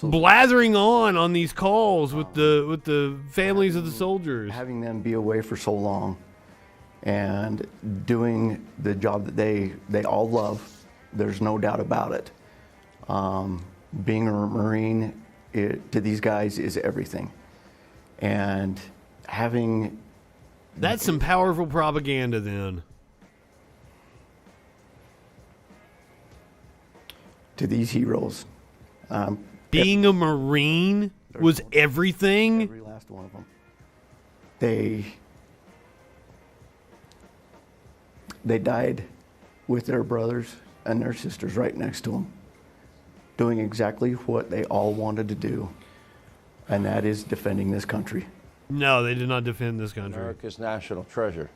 blathering on these calls with the families of the soldiers. Having them be away for so long and doing the job that they all love, there's no doubt about it. Being a Marine to these guys is everything. And having... That's some powerful propaganda then. To these heroes. Being a Marine was everything? Every last one of them. They died with their brothers and their sisters right next to them, doing exactly what they all wanted to do, and that is defending this country. No, they did not defend this country. America's national treasure.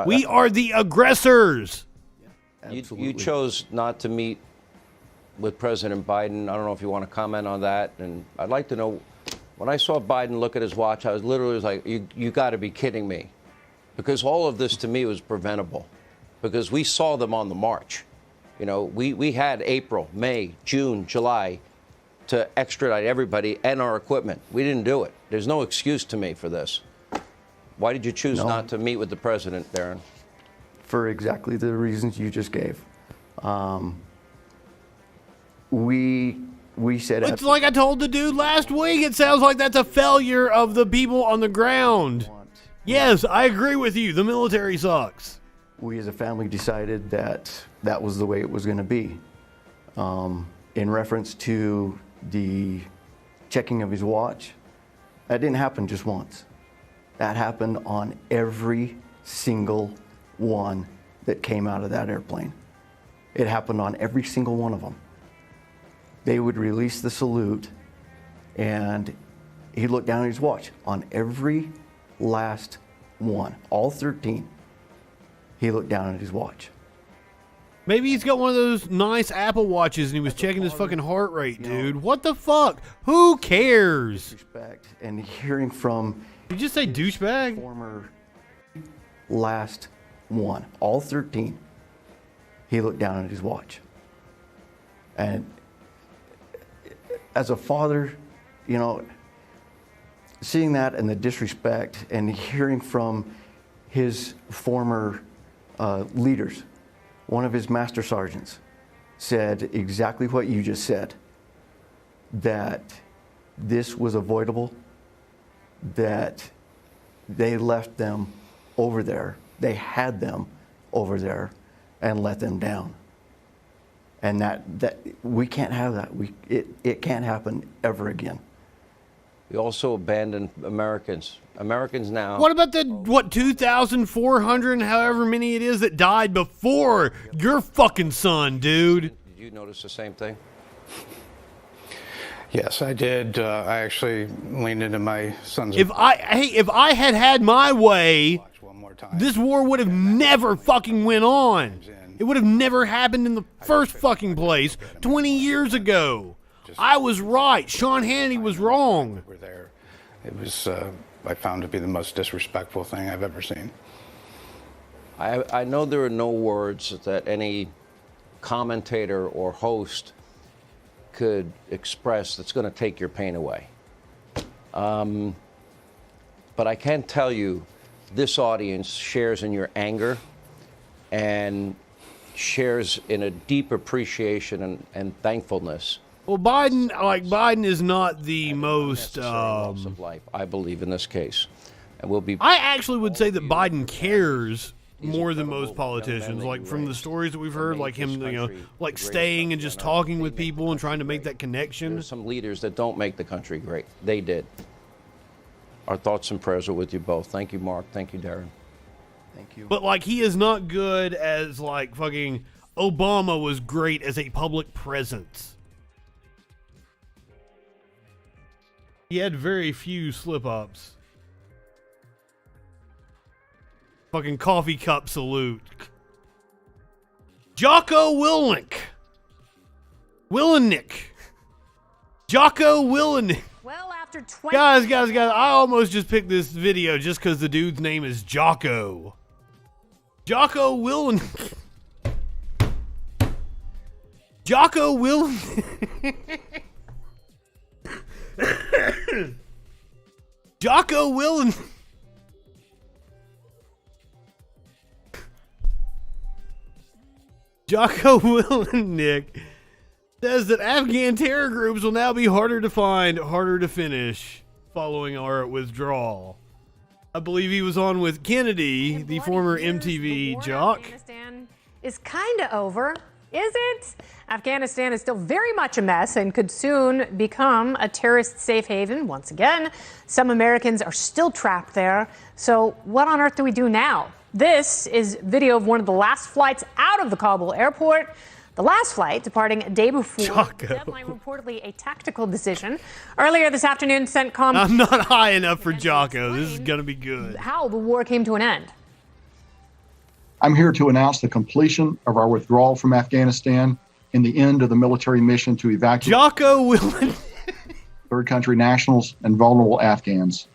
We are the aggressors. Yeah, you chose not to meet with President Biden. I don't know if you want to comment on that. And I'd like to know, when I saw Biden look at his watch, I was literally like, you got to be kidding me. Because all of this to me was preventable. Because we saw them on the march. You know, we had April, May, June, July to extradite everybody and our equipment. We didn't do it. There's no excuse to me for this. Why did you choose not to meet with the president, Darren? For exactly the reasons you just gave. We said... It's like I told the dude last week. It sounds like that's a failure of the people on the ground. Yes, I agree with you. The military sucks. We as a family decided that that was the way it was going to be. In reference to the checking of his watch, that didn't happen just once. That happened on every single one that came out of that airplane. It happened on every single one of them. They would release the salute, and he looked down at his watch on every last one, all 13. He looked down at his watch. Maybe he's got one of those nice Apple Watches and he was checking his fucking heart rate, dude. What the fuck? Who cares? Respect and hearing from... Did you just say douchebag? Former last one, all 13. He looked down at his watch. And as a father, you know, seeing that and the disrespect and hearing from his former leaders, one of his master sergeants said exactly what you just said, that this was avoidable, that they left them over there, they had them over there and let them down. And that we can't have that. It can't happen ever again. We also abandoned Americans. Americans now. What about the 2,400 and however many it is that died before your fucking son, dude? Did you notice the same thing? Yes, I did. I actually leaned into my son's. If I had my way, this war would have never fucking went on. It would have never happened in the first fucking place 20 years ago. I was right. Sean Hannity was wrong. We're there. It was, I found to be the most disrespectful thing I've ever seen. I know there are no words that any commentator or host could express that's going to take your pain away. But I can tell you, this audience shares in your anger and shares in a deep appreciation and thankfulness. Well, Biden is not the most loss of life, I believe, in this case. And we'll be. I actually would say that Biden cares more than most politicians. Like from the stories that we've heard, like him, you know, like staying and just talking with people and trying to make that connection. There's some leaders that don't make the country great. They did. Our thoughts and prayers are with you both. Thank you, Mark. Thank you, Darren. Thank you. But like he is not good as like fucking Obama was great as a public presence. He had very few slip-ups. Fucking coffee cup salute. Jocko Willink. Jocko Willink. Well, after 20... Guys, I almost just picked this video just because the dude's name is Jocko. Jocko Willink. Jocko Willink. Jocko Willink. Jocko Willink says that Afghan terror groups will now be harder to find, harder to finish following our withdrawal. I believe he was on with Kennedy, the former MTV jock. Afghanistan is kind of over, is it? Afghanistan is still very much a mess and could soon become a terrorist safe haven once again. Some Americans are still trapped there. So what on earth do we do now? This is video of one of the last flights out of the Kabul airport. The last flight departing a day before the deadline, reportedly a tactical decision. Earlier this afternoon, CENTCOM... I'm not high enough for Jocko. This is going to be good. How the war came to an end. I'm here to announce the completion of our withdrawal from Afghanistan and the end of the military mission to evacuate Jocko Willink. third country nationals and vulnerable Afghans.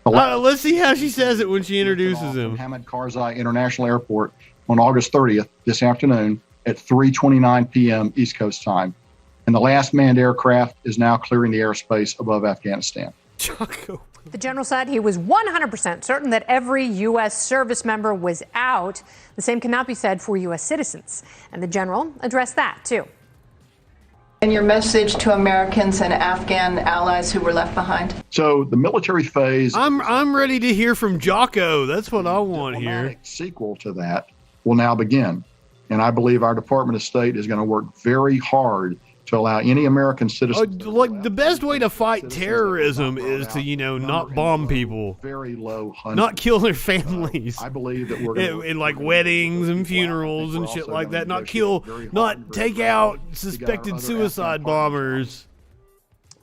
Let's see how she says it when she introduces him. Hamid Karzai International Airport on August 30th, this afternoon, at 3:29 p.m. East Coast time. And the last manned aircraft is now clearing the airspace above Afghanistan. Jocko. The general said he was 100% certain that every U.S. service member was out. The same cannot be said for U.S. citizens. And the general addressed that, too. And your message to Americans and Afghan allies who were left behind? So the military phase... I'm ready to hear from Jocko. That's what I want here. Sequel to that will now begin. And I believe our Department of State is going to work very hard to allow any American citizen... Like, the best way to fight terrorism is to, you know, not bomb people. Very low not kill their families. I believe that we're going to... In like weddings and funerals and shit like that. Not take out suspected suicide bombers.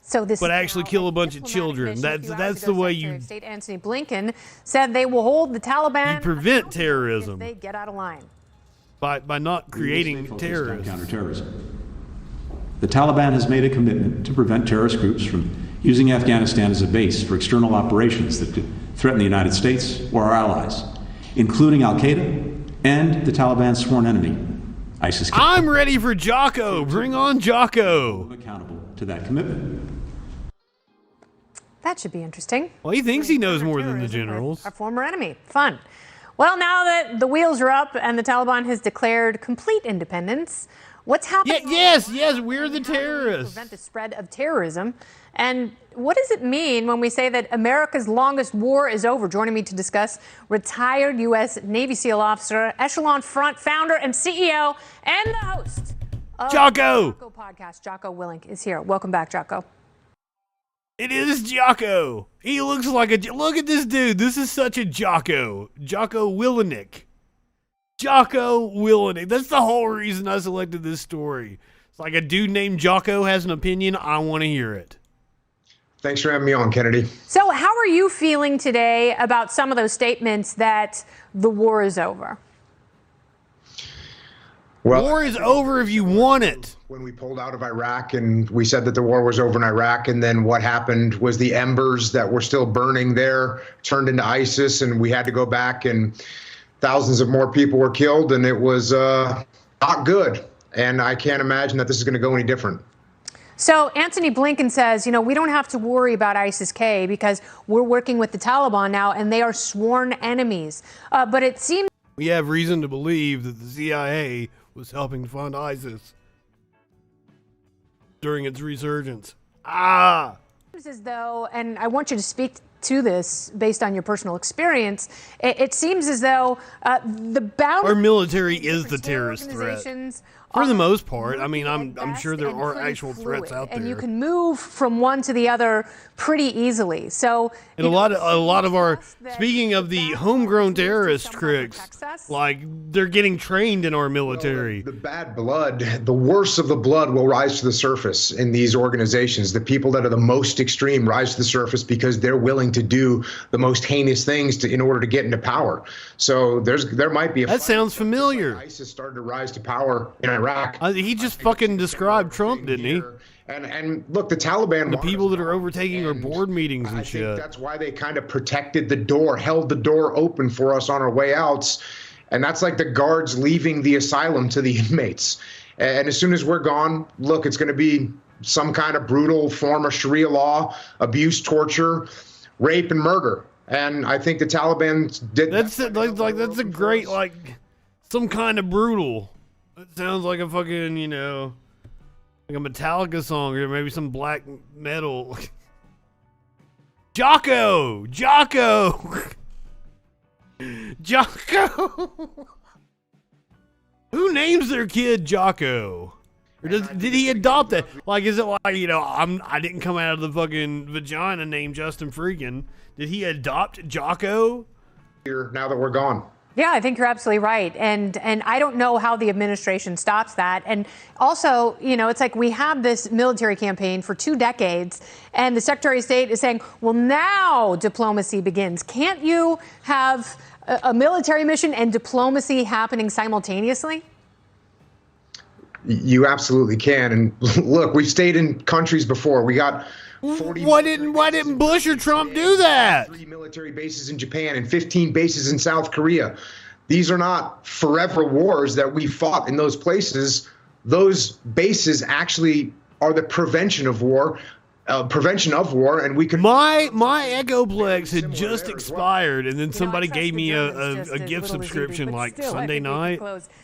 So this but actually kill a bunch of children. That's the way you... State Antony Blinken said they will hold the Taliban... You prevent terrorism. If they get out of line. By not creating terrorists. Counterterrorism. The Taliban has made a commitment to prevent terrorist groups from using Afghanistan as a base for external operations that could threaten the United States or our allies, including Al-Qaeda and the Taliban's sworn enemy, ISIS. I'm ready for Jocko. Bring on Jocko. Accountable to that commitment. That should be interesting. Well, he thinks he knows more than the generals. Our former enemy. Fun. Well, now that the wheels are up and the Taliban has declared complete independence, what's happening? Yes, we're the terrorists. Prevent the spread of terrorism. And what does it mean when we say that America's longest war is over? Joining me to discuss, retired U.S. Navy SEAL officer, Echelon Front founder and CEO, and the host of Jocko the podcast, Jocko Willink, is here. Welcome back, Jocko. It is Jocko. He looks like a... Look at this dude. This is such a Jocko. Jocko Willink. Jocko Willink. That's the whole reason I selected this story. It's like a dude named Jocko has an opinion. I want to hear it. Thanks for having me on, Kennedy. So how are you feeling today about some of those statements that the war is over? Well, war is over if you want it. When we pulled out of Iraq and we said that the war was over in Iraq, and then what happened was the embers that were still burning there turned into ISIS, and we had to go back, and thousands of more people were killed, and it was not good. And I can't imagine that this is going to go any different. So Antony Blinken says, we don't have to worry about ISIS-K because we're working with the Taliban now, and they are sworn enemies. But it seems we have reason to believe that the CIA was helping to fund ISIS during its resurgence. As though, and I want you to speak to this based on your personal experience, it seems as though the boundary... Our military is the terrorist threat. For the most part. I mean, I'm sure there are actual threats out there. And you can move from one to the other pretty easily. So, and a lot of our, speaking of the homegrown terrorist critics, like they're getting trained in our military. The bad blood, the worst of the blood will rise to the surface in these organizations. The people that are the most extreme rise to the surface because they're willing to do the most heinous things in order to get into power. So there might be a... That sounds familiar. ISIS started to rise to power in Iraq. He just fucking described Trump, didn't he? And look, the Taliban... The people that are overtaking our board meetings and shit. I think that's why they kind of protected the door, held the door open for us on our way outs. And that's like the guards leaving the asylum to the inmates. And as soon as we're gone, look, it's going to be some kind of brutal form of Sharia law, abuse, torture, rape, and murder. And I think the Taliban did... That's a great, some kind of brutal. It sounds like a fucking, like a Metallica song or maybe some black metal. Jocko! Who names their kid Jocko? Or did he adopt that? Like, is it like, I didn't come out of the fucking vagina named Justin Freakin. Did he adopt Jocko? Here, now that we're gone. Yeah, I think you're absolutely right. And I don't know how the administration stops that. And also, it's like we have this military campaign for 2 decades, and the Secretary of State is saying, well, now diplomacy begins. Can't you have a military mission and diplomacy happening simultaneously? You absolutely can. And look, we've stayed in countries before. We got 40... Why didn't Bush or Trump do that? 3 military bases in Japan and 15 bases in South Korea. These are not forever wars that we fought in those places. Those bases actually are the prevention of war. And we could... My Echoplex had just expired, and then somebody gave me a gift subscription Sunday night.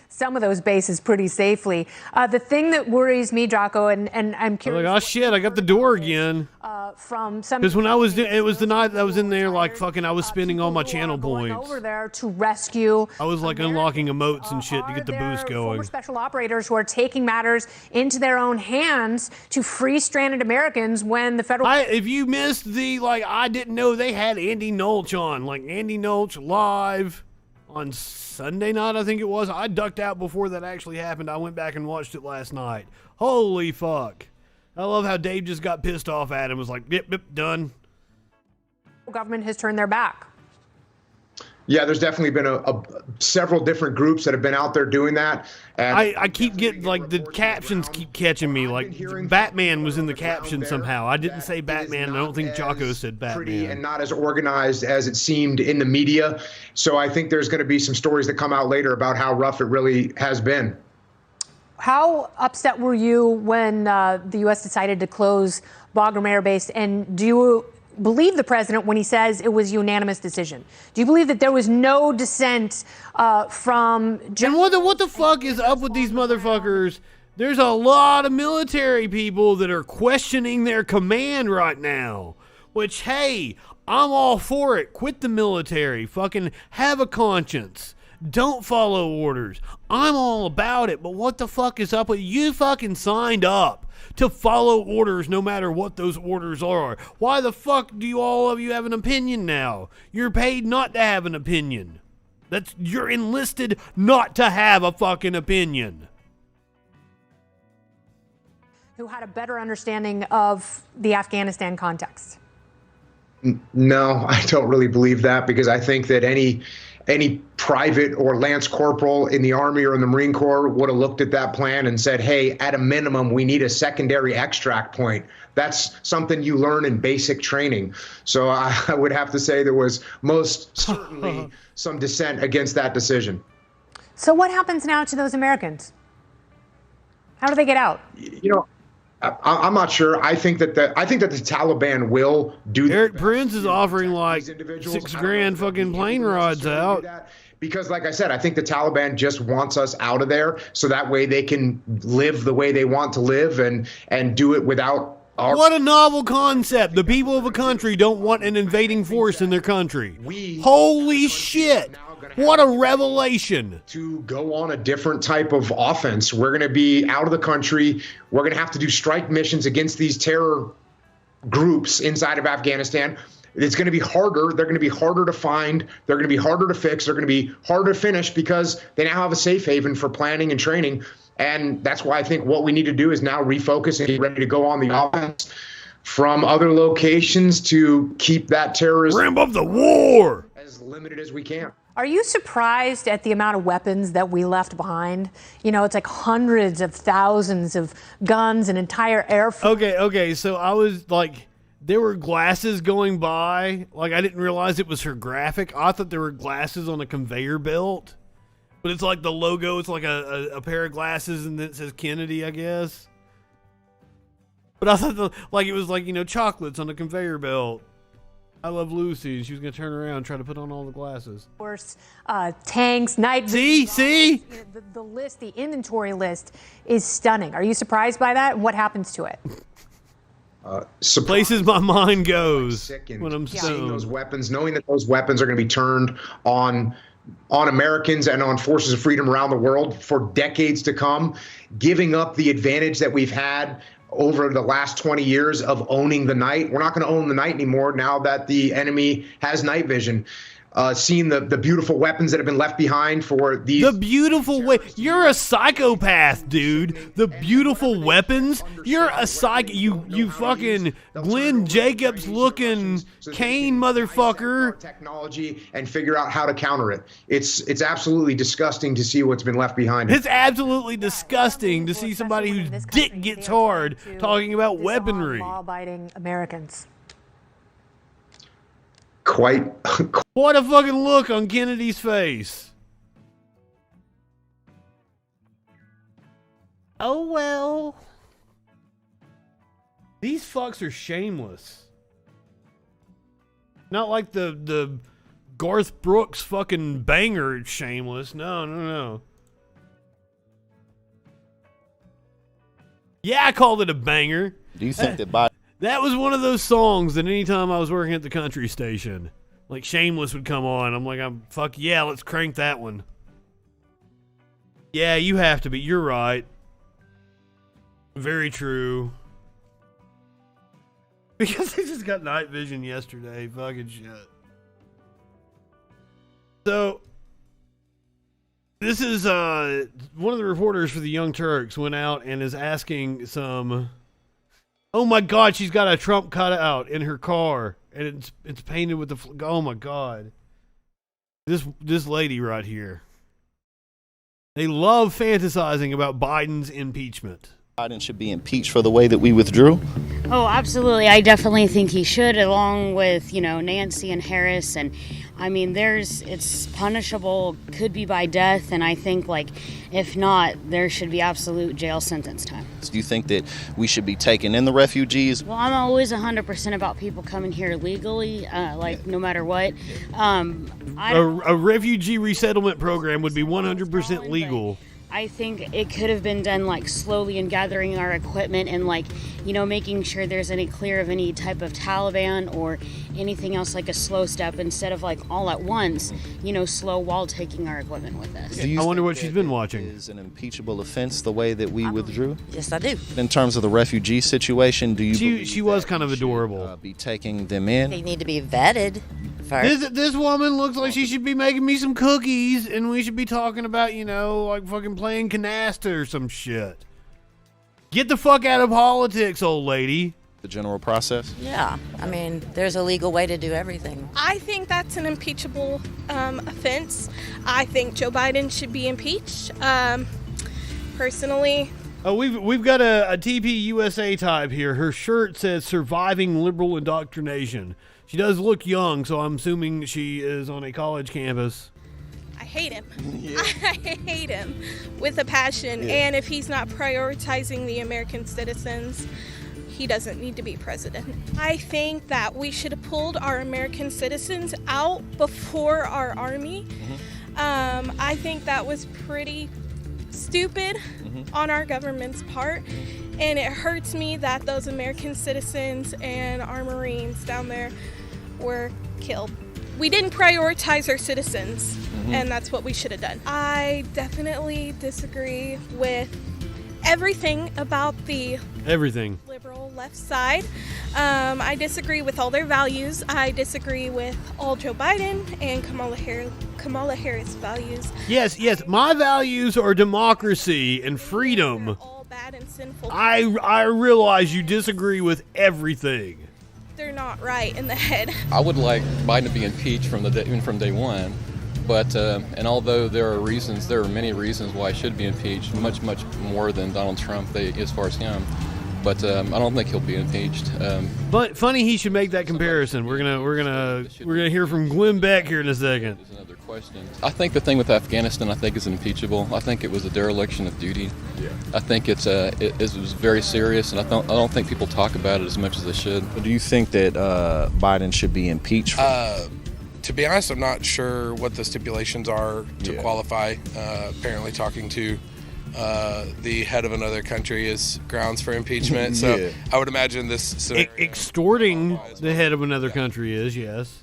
Some of those bases pretty safely. The thing that worries me, Jocko, and I'm curious... oh shit, I got the door again. From some... Because when it was the night that I was in there, I was spending all my channel points. Over there to rescue... I was unlocking emotes and shit to get the boost going. Former special operators who are taking matters into their own hands to free stranded Americans when the federal... if you missed the, I didn't know they had Andy Nolch on. Andy Nolch live on Sunday night, I think it was. I ducked out before that actually happened. I went back and watched it last night. Holy fuck. I love how Dave just got pissed off at him. Was like, yep, done. The government has turned their back. Yeah, there's definitely been several different groups that have been out there doing that. And I keep getting, the captions keep catching me. Batman was in the caption somehow. I didn't say Batman, and I don't think Jocko said Batman. And not as organized as it seemed in the media. So I think there's going to be some stories that come out later about how rough it really has been. How upset were you when the U.S. decided to close Bagram Air Base? And believe the president when he says it was a unanimous decision? Do you believe that there was no dissent from... And what the fuck is up with these motherfuckers? There's a lot of military people that are questioning their command right now. Which, hey, I'm all for it. Quit the military. Fucking have a conscience. Don't follow orders. I'm all about it. But what the fuck is up with you? Fucking signed up to follow orders no matter what those orders are. Why the fuck do all of you have an opinion now? You're paid not to have an opinion. You're enlisted not to have a fucking opinion. Who had a better understanding of the Afghanistan context? No, I don't really believe that, because I think that any private or lance corporal in the Army or in the Marine Corps would have looked at that plan and said, hey, at a minimum, we need a secondary extract point. That's something you learn in basic training. So I would have to say there was most certainly some dissent against that decision. So what happens now to those Americans? How do they get out? You know, I'm not sure. I think that the Taliban will do. Eric Prince is offering like $6,000 fucking plane rides out. Because, like I said, I think the Taliban just wants us out of there, so that way they can live the way they want to live and do it without our. What a novel concept! The people of a country don't want an invading force in their country. Holy shit! What a revelation. To go on a different type of offense. We're going to be out of the country. We're going to have to do strike missions against these terror groups inside of Afghanistan. It's going to be harder. They're going to be harder to find. They're going to be harder to fix. They're going to be harder to finish because they now have a safe haven for planning and training. And that's why I think what we need to do is now refocus and get ready to go on the offense from other locations to keep that terrorism. Ramp up the war! As limited as we can. Are you surprised at the amount of weapons that we left behind? You know, it's like hundreds of thousands of guns, an entire air force. Okay, so I was like, there were glasses going by. Like, I didn't realize it was her graphic. I thought there were glasses on a conveyor belt. But it's like the logo, it's like a pair of glasses and it says Kennedy, I guess. But I thought it was like, you know, chocolates on a conveyor belt. I love Lucy. She was going to turn around and try to put on all the glasses. Of course, tanks, night vision. See? The list, the inventory list is stunning. Are you surprised by that? And what happens to it? Places my mind goes when I'm seeing those weapons, knowing that those weapons are going to be turned on Americans and on forces of freedom around the world for decades to come, giving up the advantage that we've had over the last 20 years of owning the night. We're not going to own the night anymore now that the enemy has night vision. Seeing the beautiful weapons that have been left behind for these. The beautiful way. You're a psychopath, dude. The beautiful weapons. You're a psych. You fucking Glenn Jacobs looking Kane motherfucker. Technology and figure out how to counter it. It's absolutely disgusting to see what's been left behind. It's absolutely disgusting to see somebody whose dick gets hard talking about weaponry. Law-abiding Americans. Quite. What a fucking look on Kennedy's face. Oh well. These fucks are shameless. Not like the Garth Brooks fucking banger shameless. No. Yeah, I called it a banger. Do you think that that was one of those songs that anytime I was working at the country station, like Shameless would come on. I'm like, fuck yeah, let's crank that one. Yeah, you have to be. You're right. Very true. Because they just got night vision yesterday. Fucking shit. So, this is one of the reporters for the Young Turks went out and is asking some... Oh my God, she's got a Trump cutout in her car, and it's painted with the. Oh my God, this lady right here. They love fantasizing about Biden's impeachment. Biden should be impeached for the way that we withdrew. Oh, absolutely. I definitely think he should, along with, Nancy and Harris. And I mean, it's punishable, could be by death. And I think, if not, there should be absolute jail sentence time. Do you think that we should be taking in the refugees? Well, I'm always 100% about people coming here legally, no matter what. A refugee resettlement program would be 100% legal. I think it could have been done slowly and gathering our equipment and making sure there's any clear of any type of Taliban or anything else, a slow step instead of all at once, slow while taking our equipment with us. I wonder what she's been watching. Is an impeachable offense the way that we withdrew? Yes, I do. In terms of the refugee situation, do you believe she was kind of adorable. Be taking them in? They need to be vetted first. This woman looks like she should be making me some cookies, and we should be talking about, fucking playing canasta or some shit. Get the fuck out of politics, old lady. The general process? Yeah. I mean, there's a legal way to do everything. I think that's an impeachable offense. I think Joe Biden should be impeached. Personally. Oh, we've got a TP USA type here. Her shirt says "Surviving Liberal Indoctrination." She does look young, so I'm assuming she is on a college campus. I hate him. Yeah. I hate him with a passion. Yeah. And if he's not prioritizing the American citizens, he doesn't need to be president. I think that we should have pulled our American citizens out before our army. Mm-hmm. I think that was pretty stupid on our government's part. And it hurts me that those American citizens and our Marines down there were killed. We didn't prioritize our citizens, and that's what we should have done. I definitely disagree with everything about the liberal left side. I disagree with all their values. I disagree with all Joe Biden and Kamala Harris values. Yes, my values are democracy and freedom. They're all bad and sinful. I realize you disagree with everything. They're not right in the head. I would like Biden to be impeached even from day one, but and although there are many reasons why he should be impeached, much more than Donald Trump as far as him. But I don't think he'll be impeached. But funny he should make that comparison. We're gonna hear from Glenn Beck here in a second. There's another question. I think the thing with Afghanistan, I think, is impeachable. I think it was a dereliction of duty. Yeah. I think it was very serious, and I don't think people talk about it as much as they should. Do you think that Biden should be impeached? To be honest, I'm not sure what the stipulations are to qualify. Apparently, talking to the head of another country is grounds for impeachment. So I would imagine this scenario extorting the head of another country is, yes.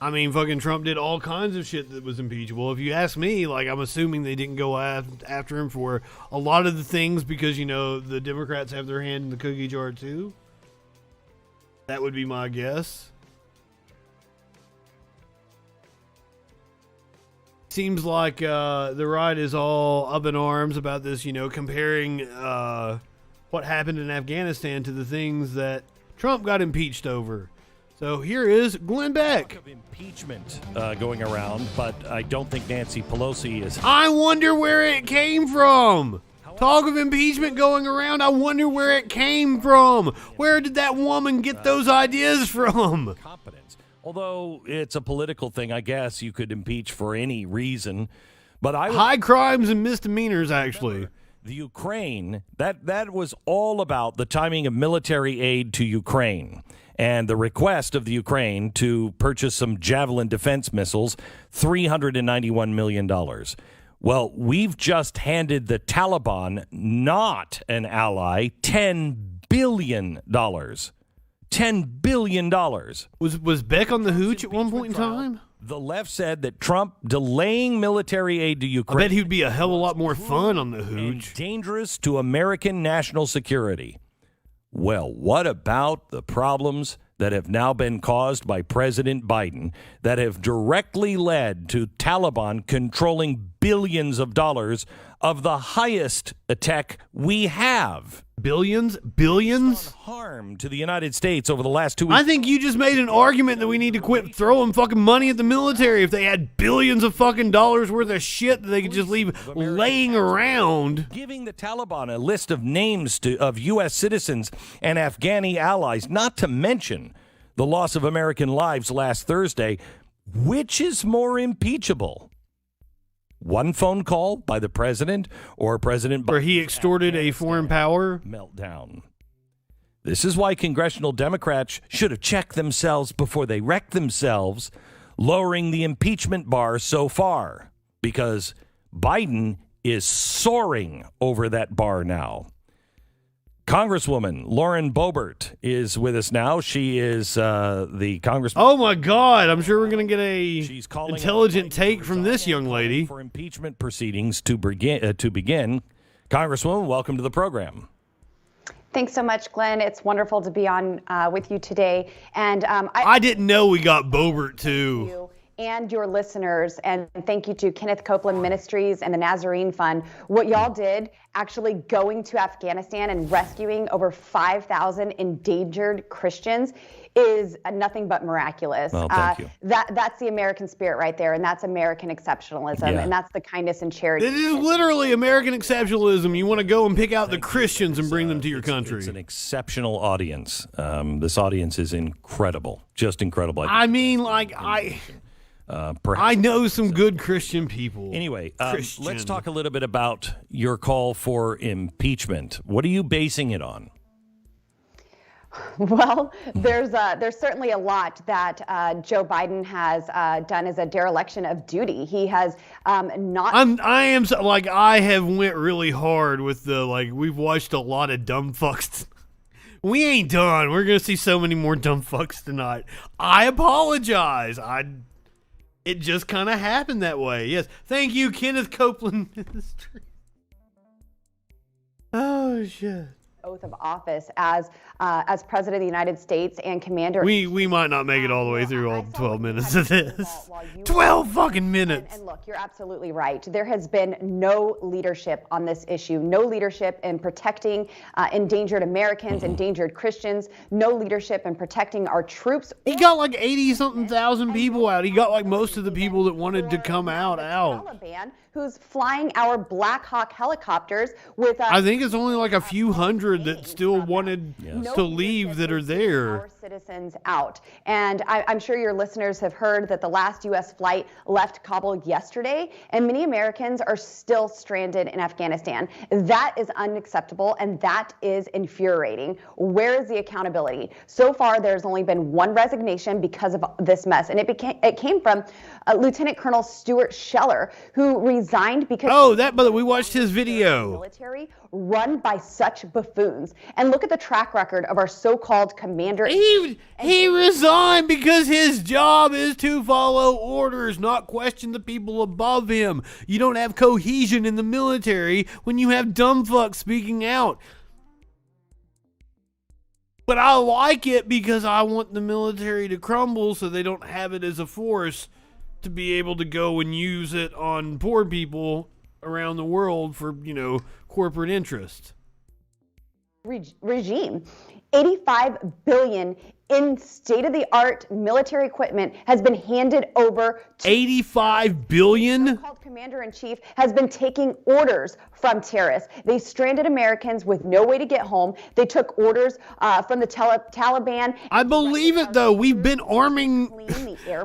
I mean, fucking Trump did all kinds of shit that was impeachable. If you ask me, I'm assuming they didn't go after him for a lot of the things because, the Democrats have their hand in the cookie jar too. That would be my guess. Seems like the right is all up in arms about this, comparing what happened in Afghanistan to the things that Trump got impeached over. So here is Glenn Beck. Talk of impeachment going around, but I don't think Nancy Pelosi is. I wonder where it came from. Talk of impeachment going around. I wonder where it came from. Where did that woman get those ideas from? Competence. Although it's a political thing, I guess you could impeach for any reason. But high crimes and misdemeanors, actually. The Ukraine, that was all about the timing of military aid to Ukraine and the request of the Ukraine to purchase some Javelin defense missiles, $391 million. Well, we've just handed the Taliban, not an ally, $10 billion. $10 billion. Was Beck on the hooch at one point in time? The left said that Trump delaying military aid to Ukraine. I bet he'd be a hell of a lot more fun on the hooch. And dangerous to American national security. Well, what about the problems that have now been caused by President Biden that have directly led to Taliban controlling billions of dollars of the highest tech we have. Billions? Harm to the United States over the last 2 weeks. I think you just made an argument that we need to quit throwing fucking money at the military if they had billions of fucking dollars worth of shit that they could just leave laying around. Giving the Taliban a list of names of U.S. citizens and Afghani allies, not to mention the loss of American lives last Thursday. Which is more impeachable? One phone call by the president or President Biden where he extorted a foreign power meltdown. This is why congressional Democrats should have checked themselves before they wrecked themselves, lowering the impeachment bar so far, because Biden is soaring over that bar now. Congresswoman Lauren Boebert is with us now. She is the congresswoman. Oh my God! I'm sure we're going to get a intelligent take from this young lady for impeachment proceedings to begin. Congresswoman, welcome to the program. Thanks so much, Glenn. It's wonderful to be on with you today. And I didn't know we got Boebert too. And your listeners, and thank you to Kenneth Copeland Ministries and the Nazarene Fund. What y'all did, actually going to Afghanistan and rescuing over 5,000 endangered Christians, is nothing but miraculous. Well, thank you. That's the American spirit right there, and that's American exceptionalism, and that's the kindness and charity. It is literally American exceptionalism. You want to go and pick out the Christians and bring them to your country. It's an exceptional audience. This audience is incredible, just incredible. I mean, like, I know some good Christian people. Anyway, let's talk a little bit about your call for impeachment. What are you basing it on? Well, there's certainly a lot that Joe Biden has done as a dereliction of duty. He has not. I have went really hard with we've watched a lot of dumb fucks. We ain't done. We're gonna see so many more dumb fucks tonight. I apologize. It just kind of happened that way. Yes. Thank you, Kenneth Copeland Ministries. Oh, shit. Oath of office as president of the United States and commander. We might not make it all the way through all 12 minutes of this. 12 fucking minutes. And look, you're absolutely right. There has been no leadership on this issue. No leadership in protecting endangered Americans, endangered Christians. No leadership in protecting our troops. He got like 80-something thousand people out. He got like most of the people that wanted to come out. Taliban, who's flying our Black Hawk helicopters with. I think it's only like a few hundred that still wanted to leave that are there. Our citizens out, and I'm sure your listeners have heard that the last U.S. flight left Kabul yesterday, and many Americans are still stranded in Afghanistan. That is unacceptable, and that is infuriating. Where is the accountability? So far, there's only been one resignation because of this mess, and it came from Lieutenant Colonel Stuart Scheller, who resigned because we watched his video. Military run by such buffoons. And look at the track record of our so-called commander. He resigned because his job is to follow orders, not question the people above him. You don't have cohesion in the military when you have dumb fucks speaking out. But I like it because I want the military to crumble so they don't have it as a force to be able to go and use it on poor people around the world for, corporate interest. Regime. $85 billion in state-of-the-art military equipment has been handed over to $85 billion? The so-called commander-in-chief has been taking orders from terrorists. They stranded Americans with no way to get home. They took orders from the Taliban. I believe it, though. We've been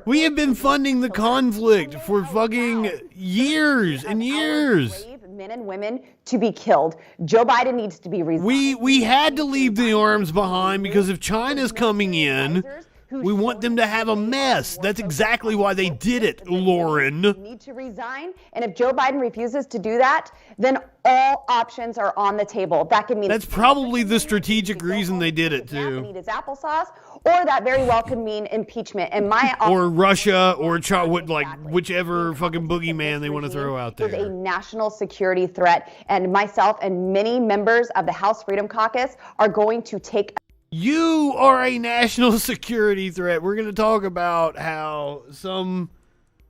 we have been funding the conflict for fucking years and years. Men and women to be killed. Joe Biden needs to be resigned. We had to leave the arms behind because if China's coming in, we want them to have a mess. That's exactly why they did it, Lauren. Need to resign, and if Joe Biden refuses to do that, then all options are on the table. That could mean that's probably the strategic reason they did it too. Need his applesauce, or that very well could mean impeachment. And or Russia, or whichever fucking boogeyman they want to throw out there. Is a national security threat, and myself and many members of the House Freedom Caucus are going to take. You are a national security threat. We're going to talk about how some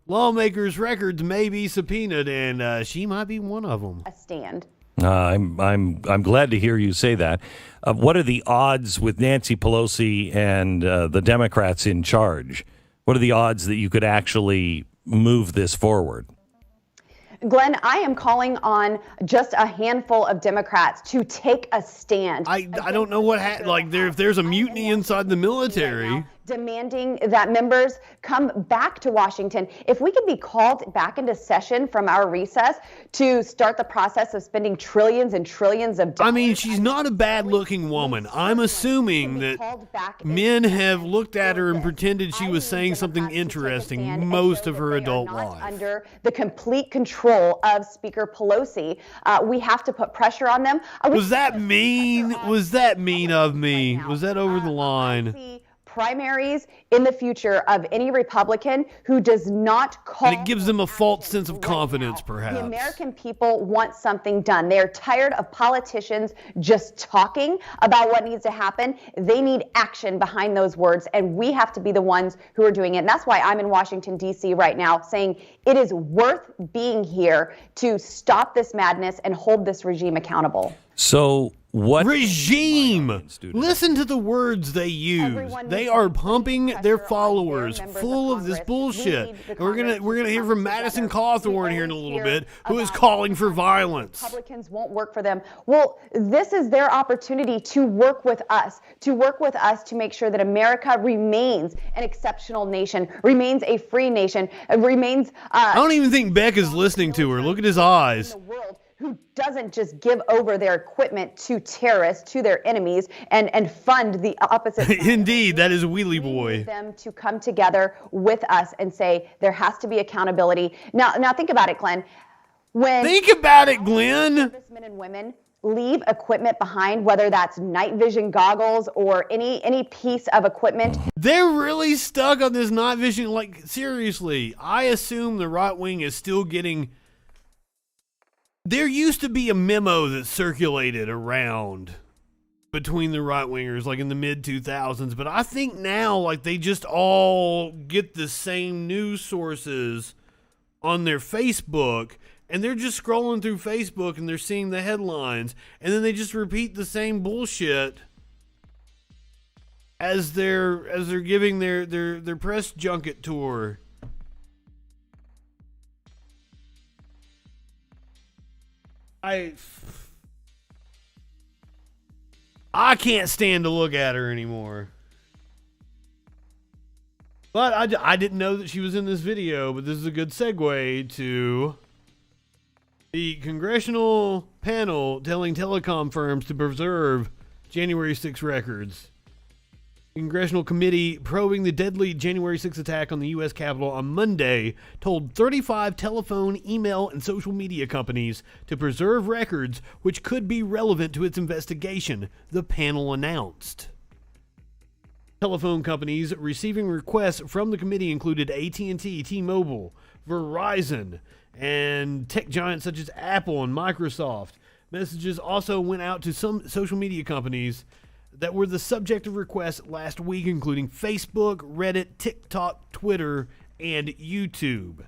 Lawmakers' records may be subpoenaed, and she might be one of them. A stand. I'm glad to hear you say that. What are the odds with Nancy Pelosi and the Democrats in charge? What are the odds that you could actually move this forward? Glenn, I am calling on just a handful of Democrats to take a stand. I don't know what if there's a mutiny inside the military. Demanding that members come back to Washington. If we could be called back into session from our recess to start the process of spending trillions and trillions of dollars. I mean, she's not a bad-looking woman. I'm assuming that men have looked at her and pretended she was saying something interesting most of her adult life. Under the complete control of Speaker Pelosi, we have to put pressure on them. Was that mean? Was that mean of me? Was that over the line? Primaries in the future of any Republican who does not call. And it gives them a false sense of confidence, perhaps. The American people want something done. They're tired of politicians just talking about what needs to happen. They need action behind those words, and we have to be the ones who are doing it. And that's why I'm in Washington, D.C. right now saying it is worth being here to stop this madness and hold this regime accountable. So what regime? Listen to the words they use. They are pumping their followers full of this bullshit. And we're gonna hear from Madison Cawthorn here in a little bit, who is calling for violence. Republicans won't work for them. Well, this is their opportunity to work with us, to make sure that America remains an exceptional nation, remains a free nation, remains. I don't even think Beck is listening to her. Look at his eyes. Who doesn't just give over their equipment to terrorists, to their enemies, and fund the opposite. Indeed, that is Wheelie Boy. We need them to come together with us and say there has to be accountability. Now think about it, Glenn. Think about it, Glenn. Servicemen and women leave equipment behind, whether that's night vision goggles or any piece of equipment. They're really stuck on this night vision. Like, seriously, I assume the right wing is still getting. There used to be a memo that circulated around between the right-wingers, like in the mid-2000s, but I think now, like, they just all get the same news sources on their Facebook, and they're just scrolling through Facebook and they're seeing the headlines, and then they just repeat the same bullshit as they're giving their press junket tour. I can't stand to look at her anymore. But I didn't know that she was in this video, but this is a good segue to the congressional panel telling telecom firms to preserve January 6 records. Congressional committee probing the deadly January 6 attack on the U.S. Capitol on Monday told 35 telephone, email, and social media companies to preserve records which could be relevant to its investigation, the panel announced. Telephone companies receiving requests from the committee included AT&T, T-Mobile, Verizon, and tech giants such as Apple and Microsoft. Messages also went out to some social media companies that were the subject of requests last week, including Facebook, Reddit, TikTok, Twitter, and YouTube.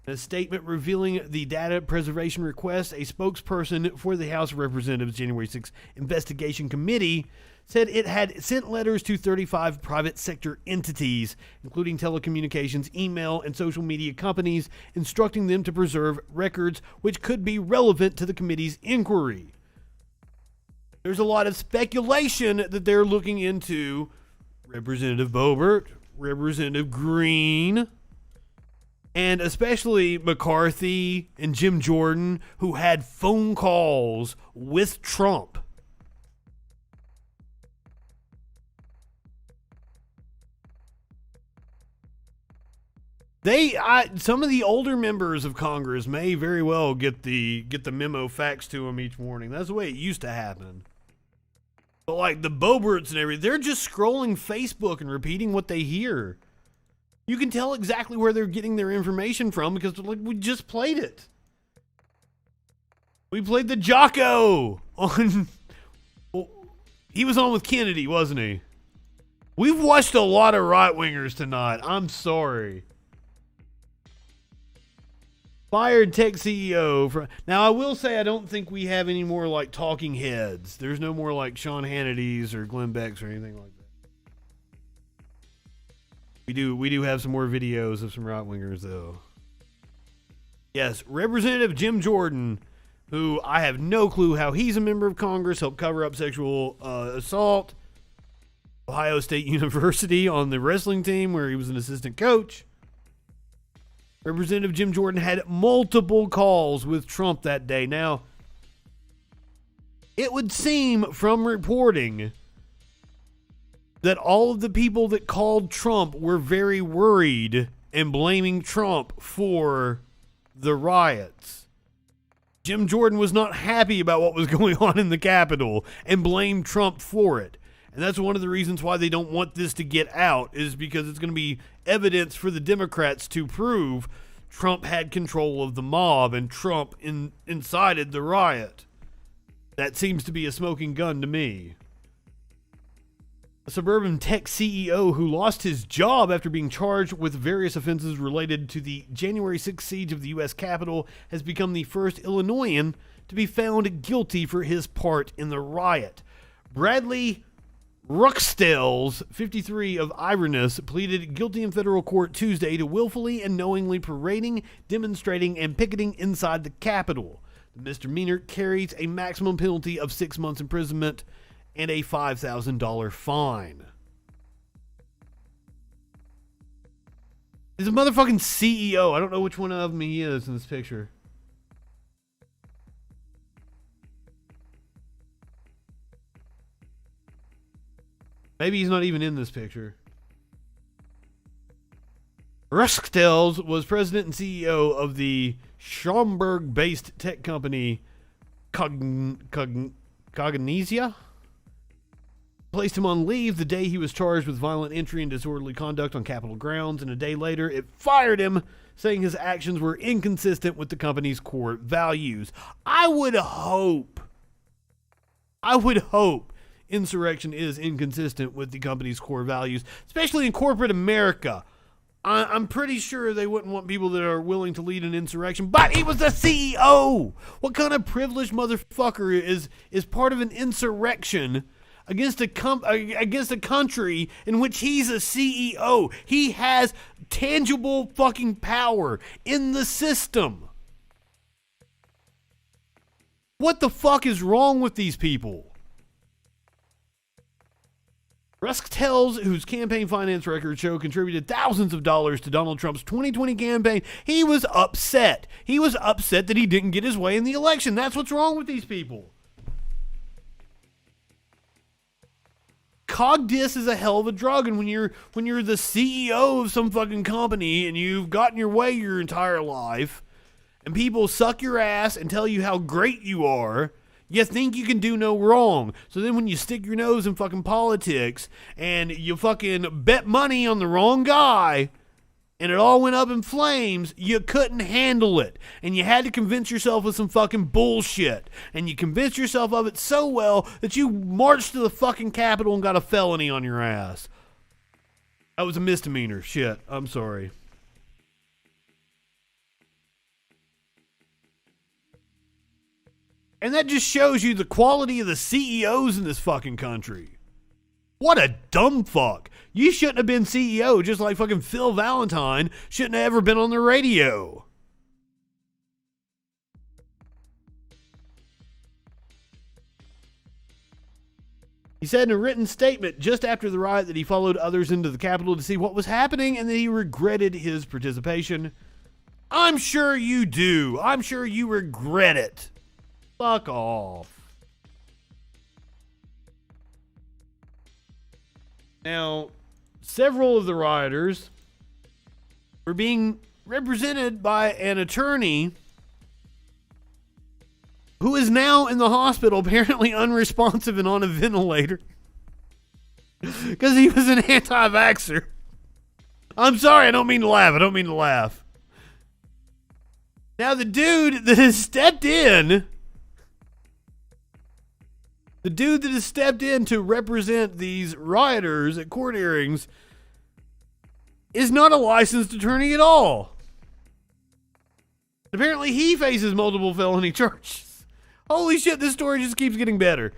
In a statement revealing the data preservation request, a spokesperson for the House of Representatives January 6 Investigation Committee said it had sent letters to 35 private sector entities, including telecommunications, email, and social media companies, instructing them to preserve records which could be relevant to the committee's inquiry. There's a lot of speculation that they're looking into Representative Boebert, Representative Green, and especially McCarthy and Jim Jordan, who had phone calls with Trump. Some of the older members of Congress may very well get the memo faxed to them each morning. That's the way it used to happen. But like the Boeberts and everything, they're just scrolling Facebook and repeating what they hear. You can tell exactly where they're getting their information from because we just played it. We played the Jocko on. Well, he was on with Kennedy, wasn't he? We've watched a lot of right-wingers tonight. I'm sorry. Fired tech CEO. Now, I will say I don't think we have any more like talking heads. There's no more like Sean Hannity's or Glenn Beck's or anything like that. We do have some more videos of some right-wingers, though. Yes, Representative Jim Jordan, who I have no clue how he's a member of Congress, helped cover up sexual assault. Ohio State University on the wrestling team where he was an assistant coach. Representative Jim Jordan had multiple calls with Trump that day. Now, it would seem from reporting that all of the people that called Trump were very worried and blaming Trump for the riots. Jim Jordan was not happy about what was going on in the Capitol and blamed Trump for it. And that's one of the reasons why they don't want this to get out, is because it's going to be evidence for the Democrats to prove Trump had control of the mob and Trump incited the riot. That seems to be a smoking gun to me. A suburban tech CEO who lost his job after being charged with various offenses related to the January 6th siege of the U.S. Capitol has become the first Illinoisan to be found guilty for his part in the riot. Bradley Ruckstels, 53 of Iverness, pleaded guilty in federal court Tuesday to willfully and knowingly parading, demonstrating, and picketing inside the Capitol. The misdemeanor carries a maximum penalty of 6 months imprisonment and a $5,000 fine. He's a motherfucking CEO. I don't know which one of them he is in this picture. Maybe he's not even in this picture. Ruskstels was president and CEO of the Schaumburg-based tech company Cognesia. Placed him on leave the day he was charged with violent entry and disorderly conduct on Capitol grounds, and a day later it fired him, saying his actions were inconsistent with the company's core values. I would hope insurrection is inconsistent with the company's core values, especially in corporate America. I'm pretty sure they wouldn't want people that are willing to lead an insurrection, but he was the CEO. What kind of privileged motherfucker is part of an insurrection against a country in which he's a CEO? He has tangible fucking power in the system. What the fuck is wrong with these people? Ruskstels, whose campaign finance records show contributed thousands of dollars to Donald Trump's 2020 campaign, he was upset. He was upset that he didn't get his way in the election. That's what's wrong with these people. Cogdis is a hell of a drug, and when you're the CEO of some fucking company and you've gotten your way your entire life, and people suck your ass and tell you how great you are, you think you can do no wrong. So then when you stick your nose in fucking politics and you fucking bet money on the wrong guy and it all went up in flames, you couldn't handle it. And you had to convince yourself of some fucking bullshit. And you convinced yourself of it so well that you marched to the fucking Capitol and got a felony on your ass. That was a misdemeanor. Shit. I'm sorry. And that just shows you the quality of the CEOs in this fucking country. What a dumb fuck. You shouldn't have been CEO, just like fucking Phil Valentine shouldn't have ever been on the radio. He said in a written statement just after the riot that he followed others into the Capitol to see what was happening and that he regretted his participation. I'm sure you do. I'm sure you regret it. Fuck off. Now, several of the rioters were being represented by an attorney who is now in the hospital, apparently unresponsive and on a ventilator because he was an anti-vaxxer. I'm sorry, I don't mean to laugh. Now, the dude that has stepped in to represent these rioters at court hearings is not a licensed attorney at all. Apparently he faces multiple felony charges. Holy shit, this story just keeps getting better.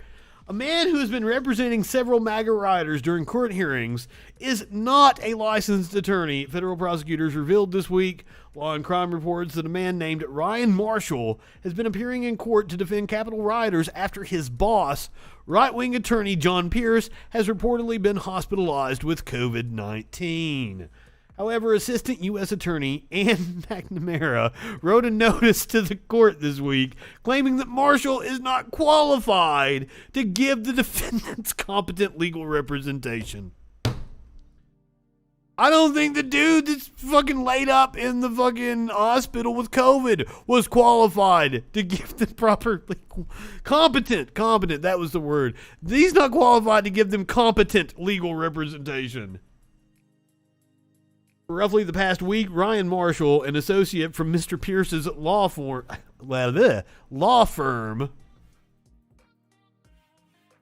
A man who has been representing several MAGA rioters during court hearings is not a licensed attorney, federal prosecutors revealed this week. Law and Crime reports that a man named Ryan Marshall has been appearing in court to defend Capitol rioters after his boss, right-wing attorney John Pierce, has reportedly been hospitalized with COVID-19. However, Assistant U.S. Attorney Ann McNamara wrote a notice to the court this week claiming that Marshall is not qualified to give the defendants competent legal representation. I don't think the dude that's fucking laid up in the fucking hospital with COVID was qualified to give the proper legal... Competent, that was the word. He's not qualified to give them competent legal representation. For roughly the past week, Ryan Marshall, an associate from Mr. Pierce's law firm,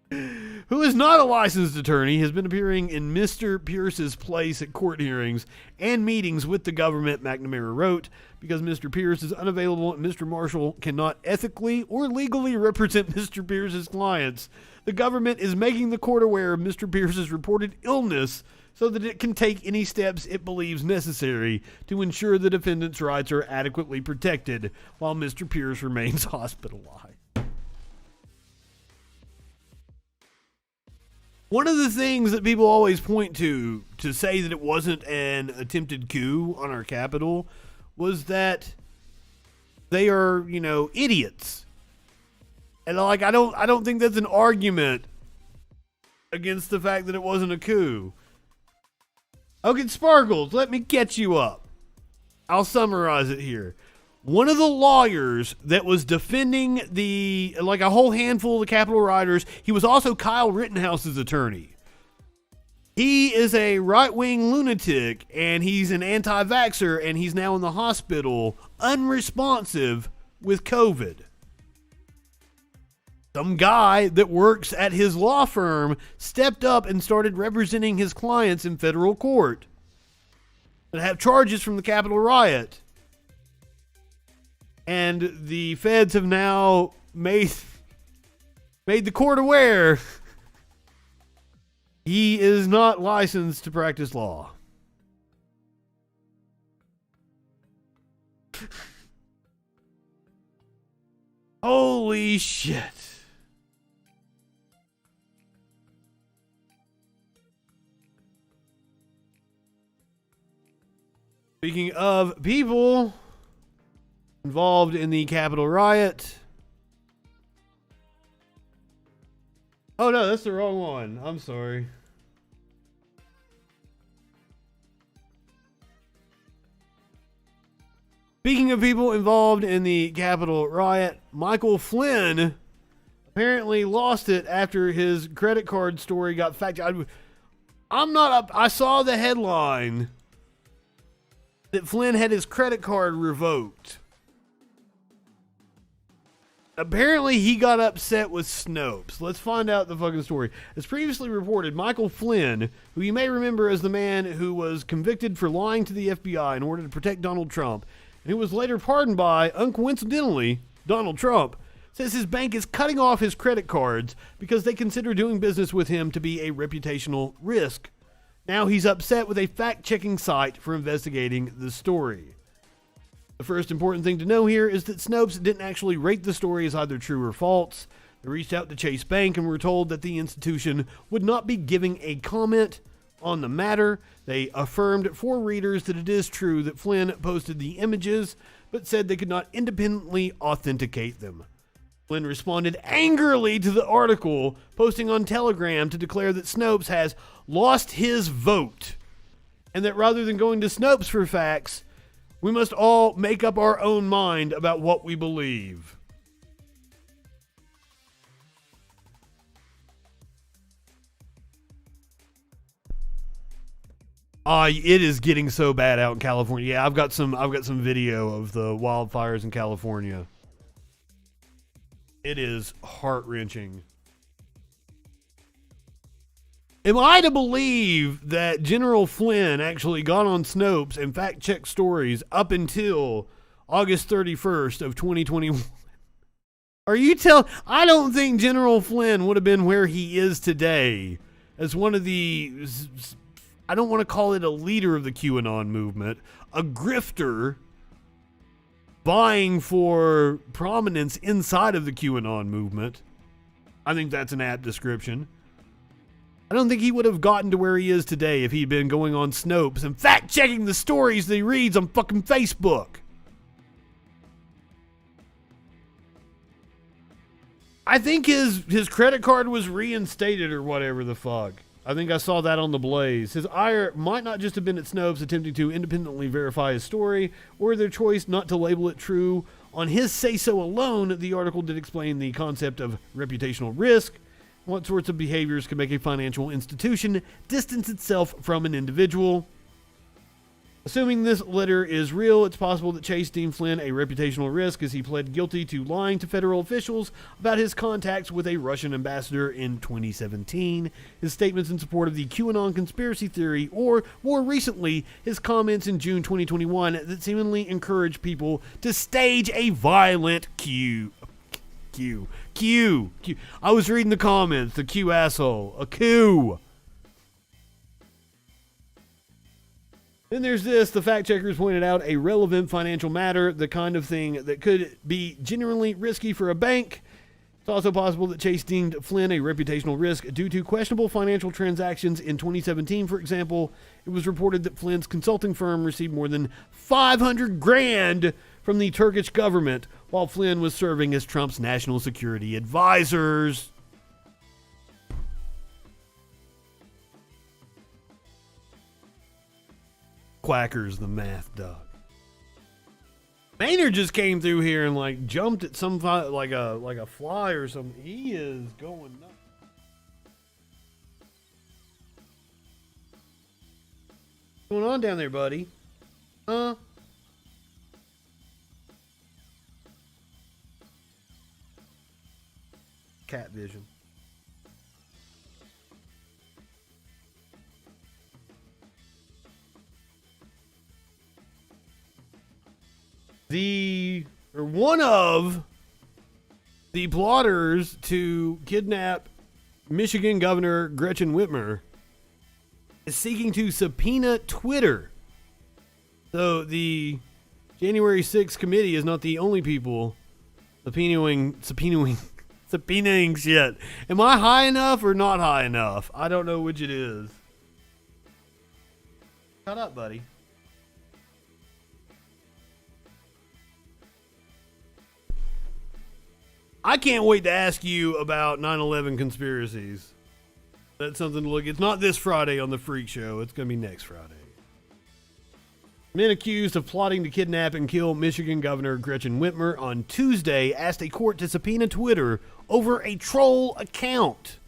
who is not a licensed attorney, has been appearing in Mr. Pierce's place at court hearings and meetings with the government, McNamara wrote. Because Mr. Pierce is unavailable and Mr. Marshall cannot ethically or legally represent Mr. Pierce's clients, the government is making the court aware of Mr. Pierce's reported illness so that it can take any steps it believes necessary to ensure the defendant's rights are adequately protected while Mr. Pierce remains hospitalized. One of the things that people always point to say that it wasn't an attempted coup on our Capitol was that they are, idiots. And I don't think that's an argument against the fact that it wasn't a coup. Okay, Sparkles, let me catch you up. I'll summarize it here. One of the lawyers that was defending a whole handful of the Capitol rioters, he was also Kyle Rittenhouse's attorney. He is a right-wing lunatic, and he's an anti-vaxxer, and he's now in the hospital, unresponsive with COVID. Some guy that works at his law firm stepped up and started representing his clients in federal court that have charges from the Capitol riot. And the feds have now made the court aware he is not licensed to practice law. Holy shit. Speaking of people involved in the Capitol riot. Oh no, that's the wrong one. I'm sorry. Speaking of people involved in the Capitol riot, Michael Flynn apparently lost it after his credit card story got fact-checked. I saw the headline that Flynn had his credit card revoked. Apparently, he got upset with Snopes. Let's find out the fucking story. As previously reported, Michael Flynn, who you may remember as the man who was convicted for lying to the FBI in order to protect Donald Trump, and who was later pardoned by, uncoincidentally, Donald Trump, says his bank is cutting off his credit cards because they consider doing business with him to be a reputational risk. Now he's upset with a fact-checking site for investigating the story. The first important thing to know here is that Snopes didn't actually rate the story as either true or false. They reached out to Chase Bank and were told that the institution would not be giving a comment on the matter. They affirmed for readers that it is true that Flynn posted the images, but said they could not independently authenticate them. Flynn responded angrily to the article, posting on Telegram to declare that Snopes has lost his vote, and that rather than going to Snopes for facts, we must all make up our own mind about what we believe. It is getting so bad out in California. Yeah, I've got some video of the wildfires in California. It is heart-wrenching. Am I to believe that General Flynn actually got on Snopes and fact-checked stories up until August 31st of 2021. I don't think General Flynn would have been where he is today as one of the, I don't want to call it a leader of the QAnon movement, a grifter vying for prominence inside of the QAnon movement. I think that's an apt description. I don't think he would have gotten to where he is today if he'd been going on Snopes and fact-checking the stories that he reads on fucking Facebook. I think his credit card was reinstated or whatever the fuck. I think I saw that on the Blaze. His ire might not just have been at Snopes attempting to independently verify his story, or their choice not to label it true. On his say-so alone, the article did explain the concept of reputational risk, what sorts of behaviors can make a financial institution distance itself from an individual. Assuming this letter is real, it's possible that Chase deemed Flynn a reputational risk as he pled guilty to lying to federal officials about his contacts with a Russian ambassador in 2017, his statements in support of the QAnon conspiracy theory, or, more recently, his comments in June 2021 that seemingly encouraged people to stage a violent Q. I was reading the comments. The Q asshole. A coup. Then there's this. The fact checkers pointed out a relevant financial matter, the kind of thing that could be genuinely risky for a bank. It's also possible that Chase deemed Flynn a reputational risk due to questionable financial transactions in 2017. For example, it was reported that Flynn's consulting firm received more than $500,000 from the Turkish government while Flynn was serving as Trump's national security advisors. Quacker's the math dog. Maynard just came through here and like jumped at some like a fly or something. He is going nuts. What's going on down there, buddy? Cat vision. One of the plotters to kidnap Michigan Governor Gretchen Whitmer is seeking to subpoena Twitter. So the January 6th committee is not the only people subpoenaing shit. Am I high enough or not high enough? I don't know which it is. Shut up, buddy. I can't wait to ask you about 9/11 conspiracies. That's something to look at. It's not this Friday on the Freak Show. It's going to be next Friday. Men accused of plotting to kidnap and kill Michigan Governor Gretchen Whitmer on Tuesday asked a court to subpoena Twitter over a troll account.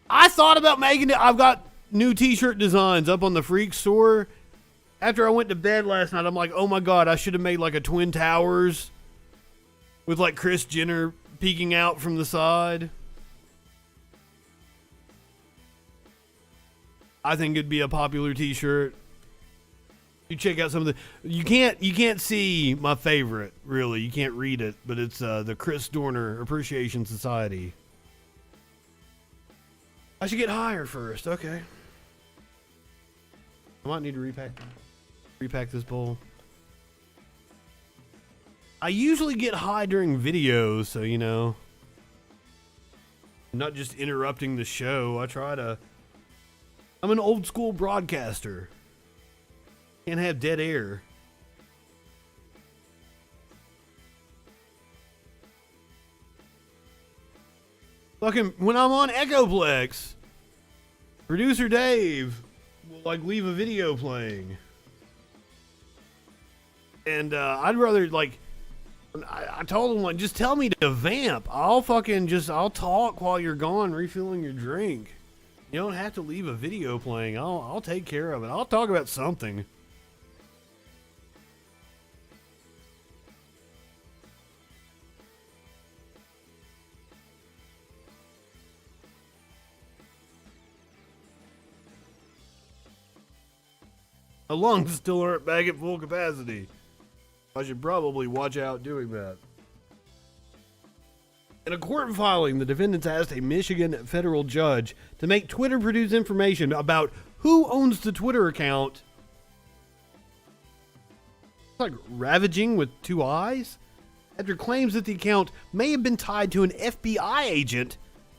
I thought about making it. I've got new t-shirt designs up on the Freak store. After I went to bed last night, I'm like, oh my God, I should have made like a Twin Towers with like Kris Jenner peeking out from the side. I think it'd be a popular t-shirt. You check out some of the, you can't see my favorite, really. You can't read it, but it's the Chris Dorner Appreciation Society. I should get higher first. Okay. I might need to repack this bowl. I usually get high during videos, so you know, I'm not just interrupting the show. I'm an old school broadcaster. Can't have dead air. Fucking when I'm on Echoplex, producer Dave will like leave a video playing, and I'd rather like. I told him, like, just tell me to vamp. I'll talk while you're gone refilling your drink. You don't have to leave a video playing. I'll take care of it. I'll talk about something. My lungs still aren't back at full capacity. I should probably watch out doing that. In a court filing, the defendants asked a Michigan federal judge to make Twitter produce information about who owns the Twitter account. It's like ravaging with two eyes, after claims that the account may have been tied to an FBI agent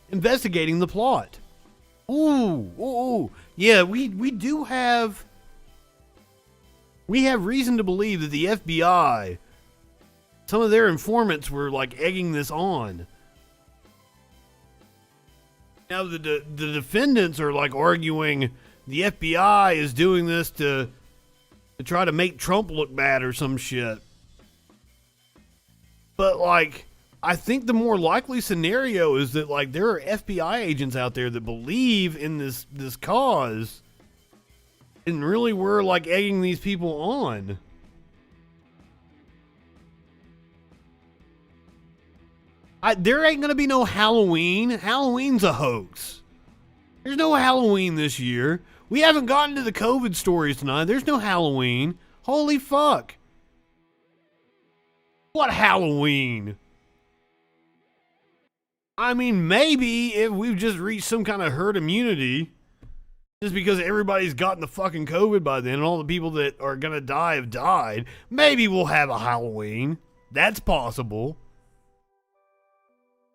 investigating the plot. Ooh. Yeah, we do have... We have reason to believe that the FBI, some of their informants were like egging this on. Now the defendants are like arguing the FBI is doing this to try to make Trump look bad or some shit. But like, I think the more likely scenario is that like there are FBI agents out there that believe in this cause and really were like egging these people on. There ain't gonna be no Halloween. Halloween's a hoax. There's no Halloween this year. We haven't gotten to the COVID stories tonight. There's no Halloween. Holy fuck. What Halloween? I mean, maybe if we've just reached some kind of herd immunity, just because everybody's gotten the fucking COVID by then and all the people that are gonna die have died, maybe we'll have a Halloween. That's possible.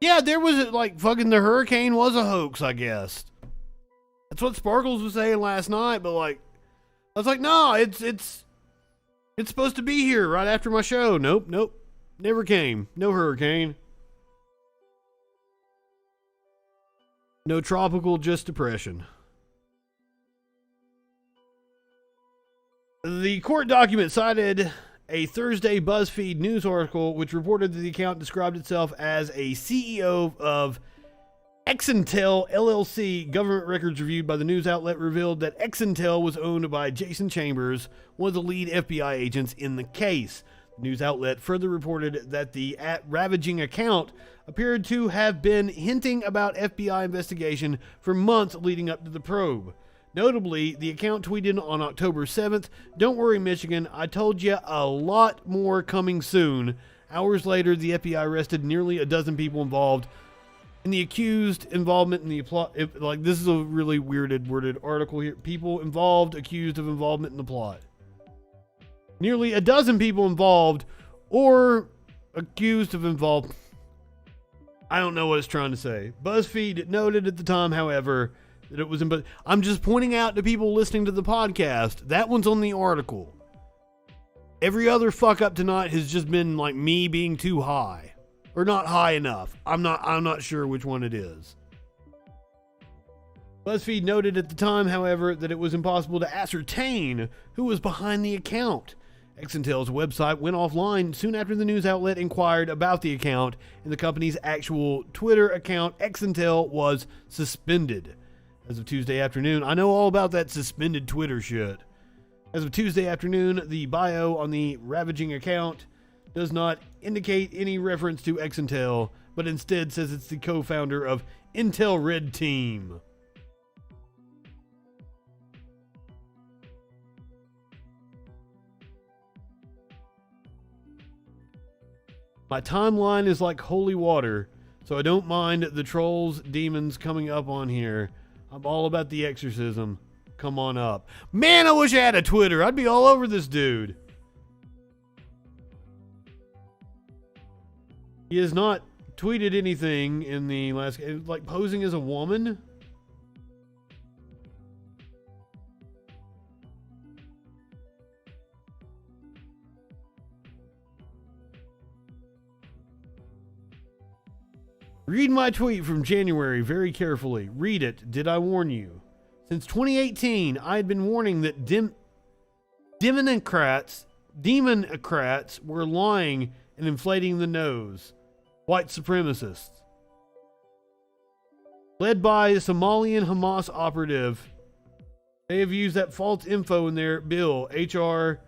Yeah, there was like fucking the hurricane was a hoax, I guess. That's what Sparkles was saying last night, but like, I was like, no, it's supposed to be here right after my show. Nope, never came. No hurricane. No tropical, just depression. The court document cited a Thursday BuzzFeed news article which reported that the account described itself as a CEO of Exintel LLC. Government records reviewed by the news outlet revealed that Exintel was owned by Jason Chambers, one of the lead FBI agents in the case. The news outlet further reported that the ravaging account appeared to have been hinting about FBI investigation for months leading up to the probe. Notably, the account tweeted on October 7th, "Don't worry, Michigan, I told you a lot more coming soon." Hours later, the FBI arrested nearly a dozen people involved in the accused involvement in the plot. Like, this is a really worded article here. People involved, accused of involvement in the plot. Nearly a dozen people involved or accused of involvement. I don't know what it's trying to say. BuzzFeed noted at the time, however, that it was but I'm just pointing out to people listening to the podcast, that one's on the article. Every other fuck up tonight has just been like me being too high or not high enough. I'm not sure which one it is. BuzzFeed noted at the time, however, that it was impossible to ascertain who was behind the account. Exintel's website went offline soon after the news outlet inquired about the account, and the company's actual Twitter account, Exintel, was suspended. As of Tuesday afternoon, I know all about that suspended Twitter shit. As of Tuesday afternoon, the bio on the ravaging account does not indicate any reference to Exintel, but instead says it's the co-founder of Intel Red Team. My timeline is like holy water, so I don't mind the trolls, demons coming up on here. I'm all about the exorcism. Come on up. Man, I wish I had a Twitter. I'd be all over this dude. He has not tweeted anything in the last... like posing as a woman? Read my tweet from January very carefully. Read it. Did I warn you? Since 2018, I had been warning that Democrats were lying and inflating the nose. White supremacists. Led by a Somalian Hamas operative, they have used that false info in their bill, HR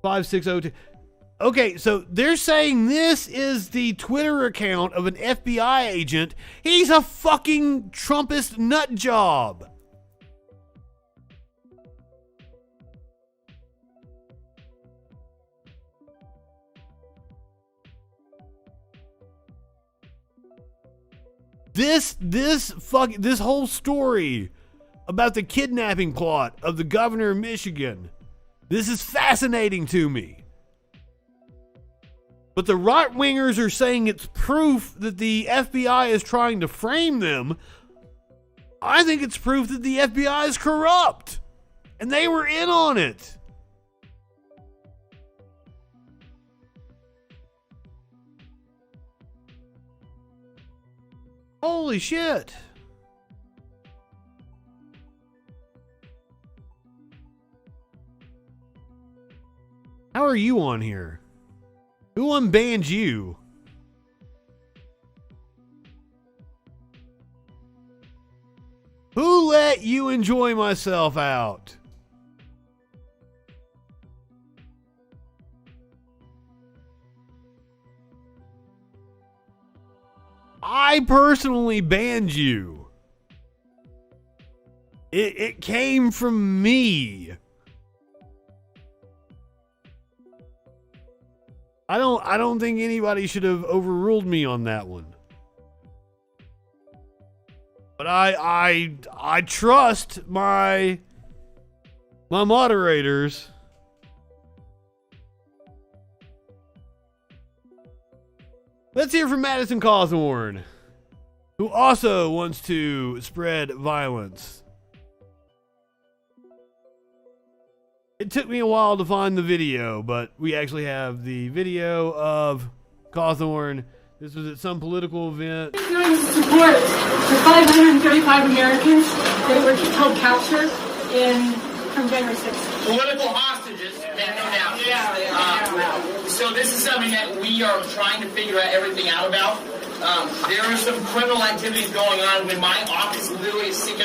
5602. Okay, so they're saying this is the Twitter account of an FBI agent. He's a fucking Trumpist nut job. This whole story about the kidnapping plot of the governor of Michigan, this is fascinating to me. But the right-wingers are saying it's proof that the FBI is trying to frame them. I think it's proof that the FBI is corrupt. And they were in on it. Holy shit. How are you on here? Who unbanned you? Who let you enjoy myself out? I personally banned you. It came from me. I don't think anybody should have overruled me on that one. But I trust my moderators. Let's hear from Madison Cawthorn, who also wants to spread violence. It took me a while to find the video, but we actually have the video of Cawthorn. This was at some political event. Showing support for 535 Americans that were held captured from January 6th. Political hostages, no doubt. So this is something that we are trying to figure everything out about. There are some criminal activities going on when my office literally is sick.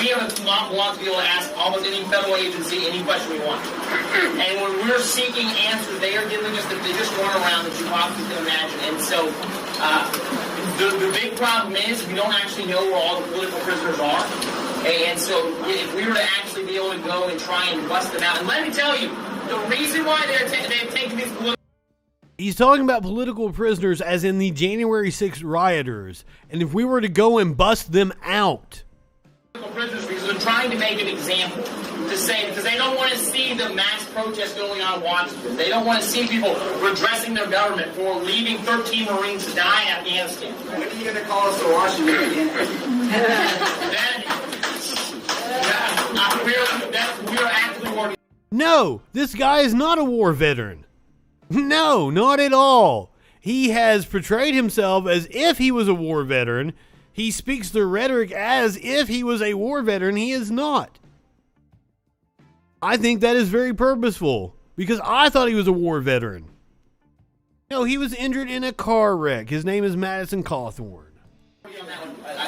We have a law to be able to ask almost any federal agency any question we want. And when we're seeking answers, they are giving us the biggest runaround that you possibly can imagine. And so the big problem is we don't actually know where all the political prisoners are. And so if we were to actually be able to go and try and bust them out, and let me tell you, the reason why they've taken these political... He's talking about political prisoners as in the January 6th rioters. And if we were to go and bust them out... prisoners, because they're trying to make an example to say, because they don't want to see the mass protests going on in Washington. They don't want to see people redressing their government for leaving 13 Marines to die in Afghanistan. When are you going to call us to Washington again? We are actively working. No, this guy is not a war veteran. No, not at all. He has portrayed himself as if he was a war veteran. He speaks the rhetoric as if he was a war veteran. He is not. I think that is very purposeful because I thought he was a war veteran. No, he was injured in a car wreck. His name is Madison Cawthorn.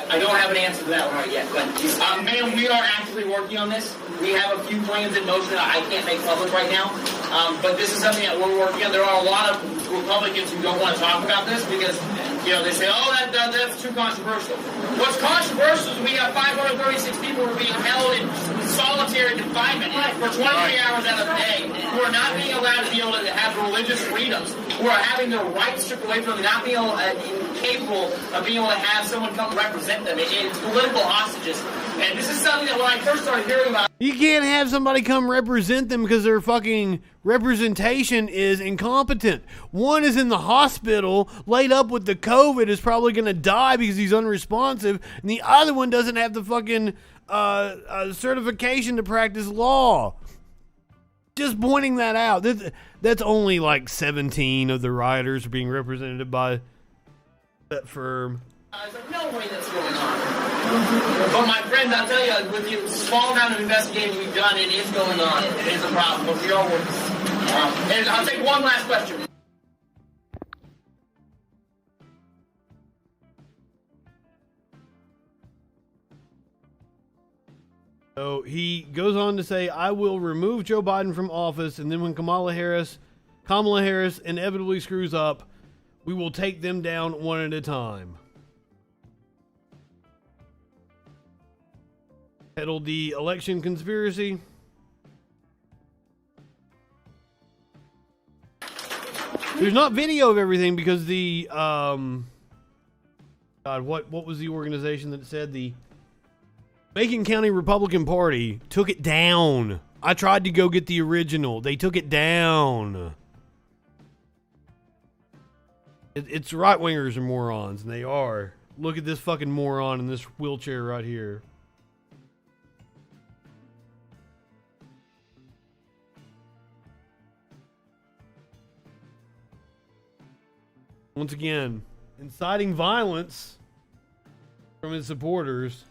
I don't have an answer to that one right yet, but ma'am, we are actively working on this. We have a few plans in motion that I can't make public right now, but this is something that we're working on. There are a lot of Republicans who don't want to talk about this because, they say, oh, that's too controversial. What's controversial is we have 536 people who are being held in solitary confinement for 23 hours out of the day, who are not being allowed to be able to have religious freedoms, who are having their rights stripped away from them, not being incapable of being able to have someone come represent them. It's political hostages. And this is something that when I first started hearing about... You can't have somebody come represent them because their fucking representation is incompetent. One is in the hospital, laid up with the COVID, is probably going to die because he's unresponsive, and the other one doesn't have the fucking certification to practice law. Just pointing that out. That's only like 17 of the rioters are being represented by that firm. There's no way that's going on. But my friend, I'll tell you, with the small amount of investigating we've done, it is going on. It is a problem, but we are working. And I'll take one last question. So he goes on to say, I will remove Joe Biden from office, and then when Kamala Harris inevitably screws up, we will take them down one at a time. Peddled the election conspiracy. There's not video of everything because the God, what was the organization that said the Macon County Republican Party took it down? I tried to go get the original. They took it down. It's right-wingers are morons, and they are. Look at this fucking moron in this wheelchair right here. Once again, inciting violence from his supporters.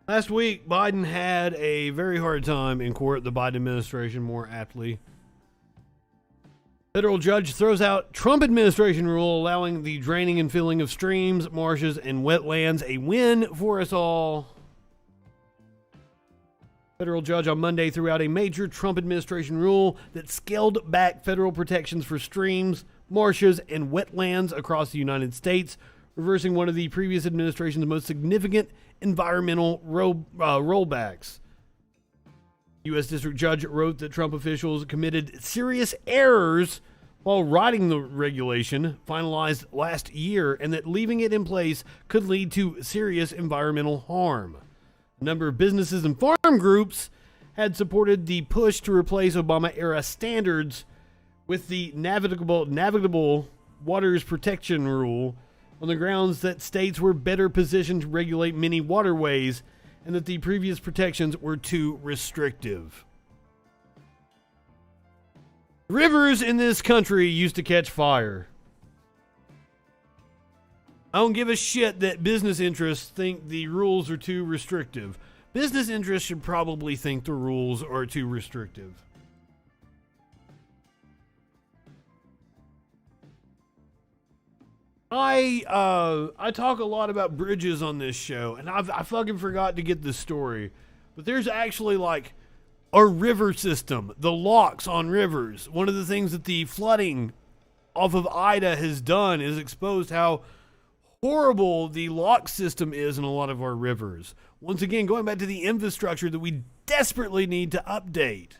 Last week, Biden had a very hard time in court, the Biden administration more aptly. Federal judge throws out Trump administration rule allowing the draining and filling of streams, marshes, and wetlands. A win for us all. Federal judge on Monday threw out a major Trump administration rule that scaled back federal protections for streams, marshes, and wetlands across the United States, reversing one of the previous administration's most significant environmental rollbacks. U.S. District Judge wrote that Trump officials committed serious errors while writing the regulation finalized last year, and that leaving it in place could lead to serious environmental harm. A number of businesses and farm groups had supported the push to replace Obama-era standards with the navigable waters protection rule on the grounds that states were better positioned to regulate many waterways and that the previous protections were too restrictive. Rivers in this country used to catch fire. I don't give a shit that business interests think the rules are too restrictive. Business interests should probably think the rules are too restrictive. I talk a lot about bridges on this show, and I fucking forgot to get the story. But there's actually like a river system, the locks on rivers. One of the things that the flooding off of Ida has done is exposed how horrible the lock system is in a lot of our rivers. Once again, going back to the infrastructure that we desperately need to update.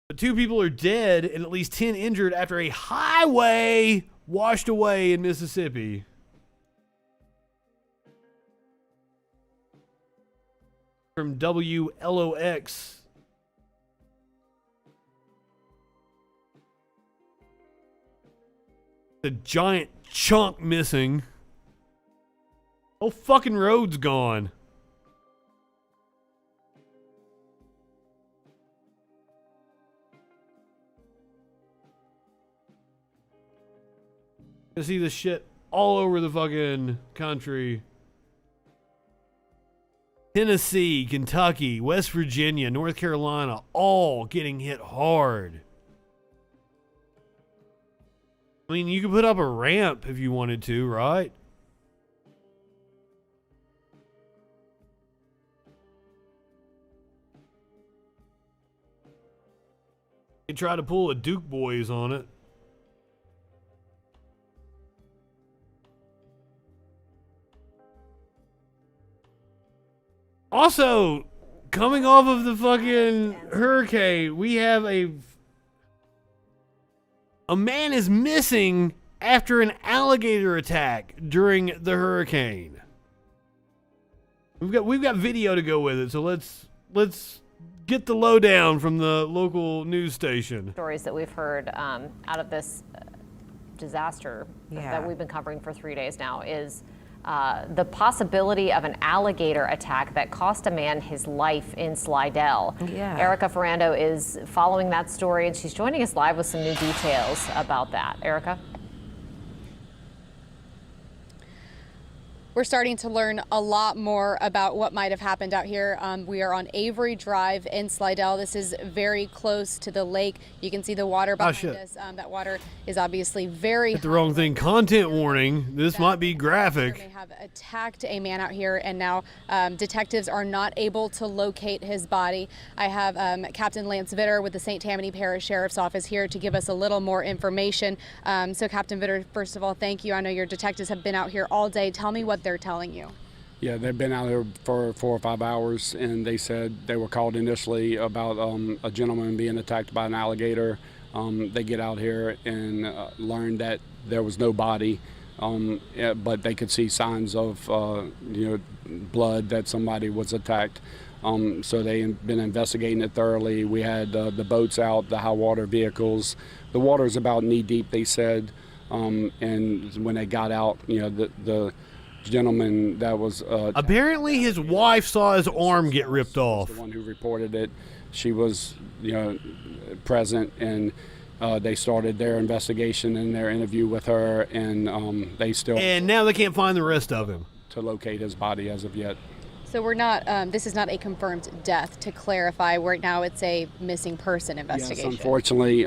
But 2 people are dead and at least 10 injured after a highway washed away in Mississippi. From WLOX. The giant chunk missing. Whole fucking road's gone. You see this shit all over the fucking country. Tennessee, Kentucky, West Virginia, North Carolina, all getting hit hard. I mean, you could put up a ramp if you wanted to, right? You could try to pull a Duke Boys on it. Also, coming off of the fucking hurricane, we have a man is missing after an alligator attack during the hurricane. We've got video to go with it, so let's get the lowdown from the local news station. Stories that we've heard out of this disaster that we've been covering for 3 days now is the possibility of an alligator attack that cost a man his life in Slidell. Yeah. Erica Ferrando is following that story, and she's joining us live with some new details about that. Erica? We're starting to learn a lot more about what might have happened out here. We are on Avery Drive in Slidell. This is very close to the lake. You can see the water behind us. That water is obviously very Hit the wrong thing. Content warning. This might be graphic. They have attacked a man out here, and now detectives are not able to locate his body. I have Captain Lance Vitter with the St. Tammany Parish Sheriff's Office here to give us a little more information. So Captain Vitter, first of all, thank you. I know your detectives have been out here all day. Tell me what they're telling you. Yeah, they've been out here for 4 or 5 hours, and they said they were called initially about a gentleman being attacked by an alligator. They get out here and learn that there was no body, but they could see signs of blood, that somebody was attacked. So they've been investigating it thoroughly. We had the boats out, the high water vehicles. The water is about knee deep, they said. And when they got out, the gentleman that was apparently his wife saw his arm get ripped off. The one who reported it, she was present, and they started their investigation and their interview with her, and and now they can't find the rest of him to locate his body as of yet. So we're not. This is not a confirmed death. To clarify, right now it's a missing person investigation. Yes, unfortunately,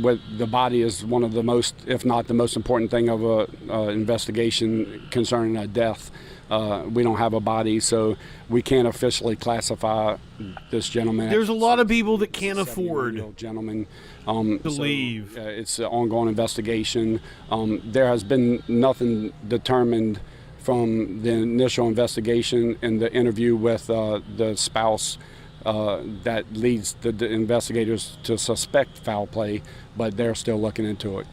with the body is one of the most, if not the most important thing of a investigation concerning a death. We don't have a body, so we can't officially classify this gentleman. There's a lot of people that can't afford gentleman to leave. It's an ongoing investigation. There has been nothing determined from the initial investigation and the interview with the spouse that leads the investigators to suspect foul play, but they're still looking into it.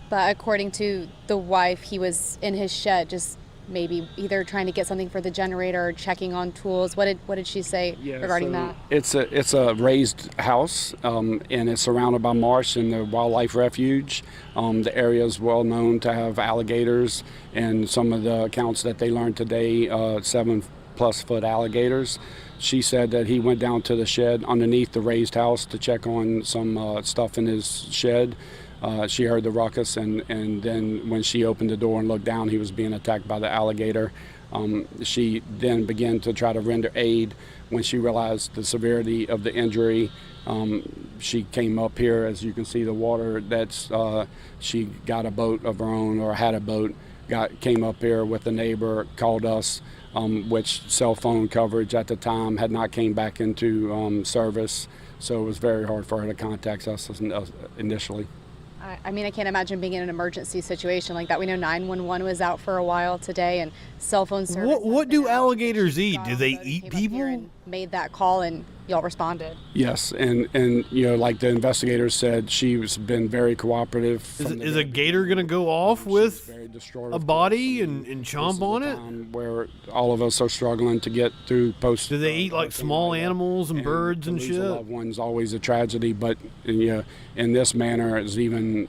But according to the wife, he was in his shed, just maybe either trying to get something for the generator or checking on tools. What did she say regarding that? It's a raised house, and it's surrounded by marsh and the wildlife refuge. The area is well known to have alligators, and some of the accounts that they learned today, 7+ foot alligators. She said that he went down to the shed underneath the raised house to check on some stuff in his shed. She heard the ruckus, and then when she opened the door and looked down, he was being attacked by the alligator. She then began to try to render aid. When she realized the severity of the injury, she came up here. As you can see, the water, she got a boat of her own, or had a boat, came up here with a neighbor, called us, which cell phone coverage at the time had not came back into service, so it was very hard for her to contact us initially. I mean, I can't imagine being in an emergency situation like that. We know 911 was out for a while today, and cell phone service. What do alligators eat? Do they eat people? Made that call, and y'all responded. Yes, and like the investigators said, she's been very cooperative. Is a gator gonna go off with a body and chomp on it? Where all of us are struggling to get through post. Do they eat like small animals and birds and shit? Loved one's always a tragedy, but in this manner, it's even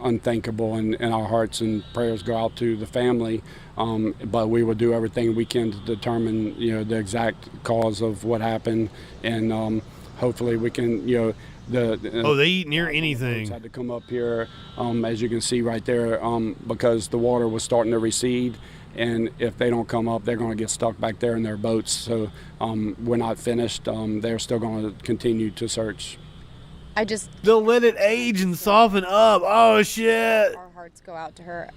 unthinkable, and our hearts and prayers go out to the family. But we will do everything we can to determine, the exact cause of what happened, and hopefully we can, they eat near anything. Had to come up here, as you can see right there, because the water was starting to recede, and if they don't come up, they're going to get stuck back there in their boats. So we're not finished. They're still going to continue to search. They'll let it age and soften up. Oh shit! Our hearts go out to her.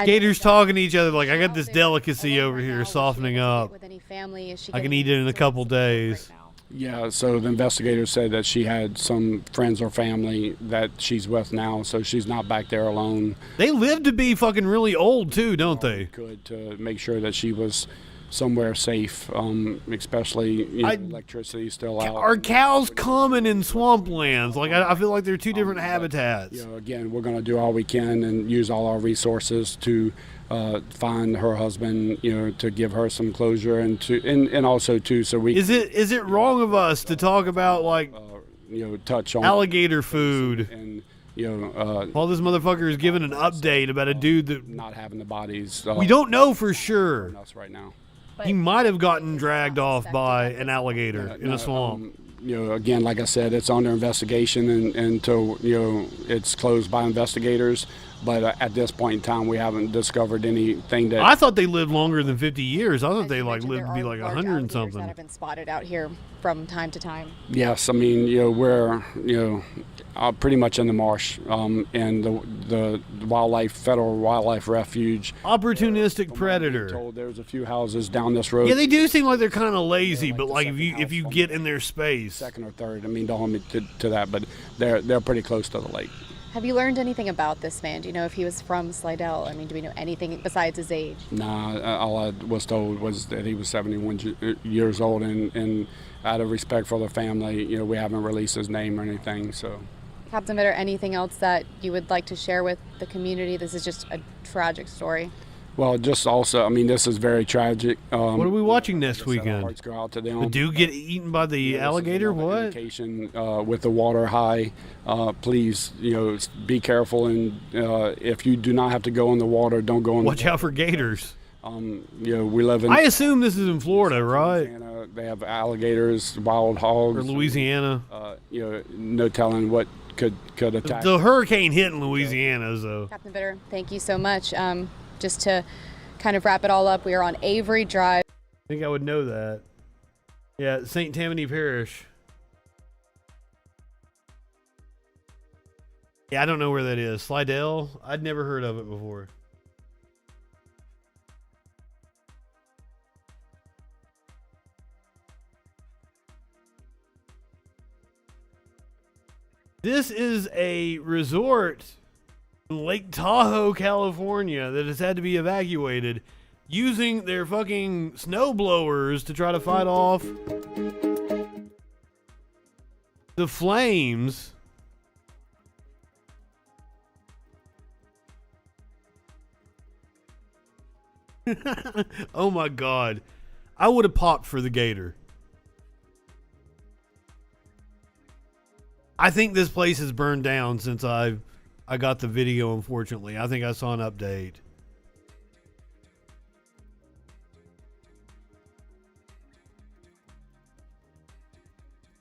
Gators talking to each other like, I got this delicacy over here softening up. With any family, is she I can eat it in a couple days. Yeah, so the investigators said that she had some friends or family that she's with now, so she's not back there alone. They live to be fucking really old too, don't they? Good to make sure that she was somewhere safe, especially electricity still out. Are cows common in swamplands? Like I feel like they're two different habitats. Again, we're going to do all we can and use all our resources to find her husband, to give her some closure, and also too, so we. Is it wrong of us to talk about like touch on alligator food? And all this motherfucker is giving an update about a dude that not having the bodies. We don't know for sure. Us right now. He might have gotten dragged off by an alligator in a swamp. Again, like I said, it's under investigation until it's closed by investigators. But at this point in time, we haven't discovered anything that. I thought they lived longer than 50 years. I thought they lived to be like 100 and something. That have been spotted out here from time to time. Yes, I mean we're pretty much in the marsh, and the federal wildlife refuge. Opportunistic predator. Told there's a few houses down this road. Yeah, they do seem like they're kind of lazy, but like if you get in their space. Second or third, don't hold me to that, but they're pretty close to the lake. Have you learned anything about this man? Do you know if he was from Slidell? I mean, do we know anything besides his age? Nah, all I was told was that he was 71 years old, and out of respect for the family, you know, we haven't released his name or anything. So, Captain Bitter, anything else that you would like to share with the community? This is just a tragic story. Well, just also, I mean, this is very tragic. What are we watching next weekend? Hearts go out to them. The dude get eaten by the alligator? What? With the water high, please, you know, be careful, and if you do not have to go in the water, don't go in. Watch out for gators. You know, we live in. I assume this is in Florida, right? They have alligators, wild hogs. Or Louisiana. You know, no telling what could attack. The hurricane hit in Louisiana, so. Captain Bitter, thank you so much. Just to kind of wrap it all up, we are on Avery Drive. I think I would know that. Yeah, St. Tammany Parish. Yeah, I don't know where that is. Slidell? I'd never heard of it before. This is a resort in Lake Tahoe, California that has had to be evacuated using their fucking snow blowers to try to fight off the flames. Oh my God. I would have popped for the gator. I think this place has burned down since I got the video, unfortunately. I think I saw an update.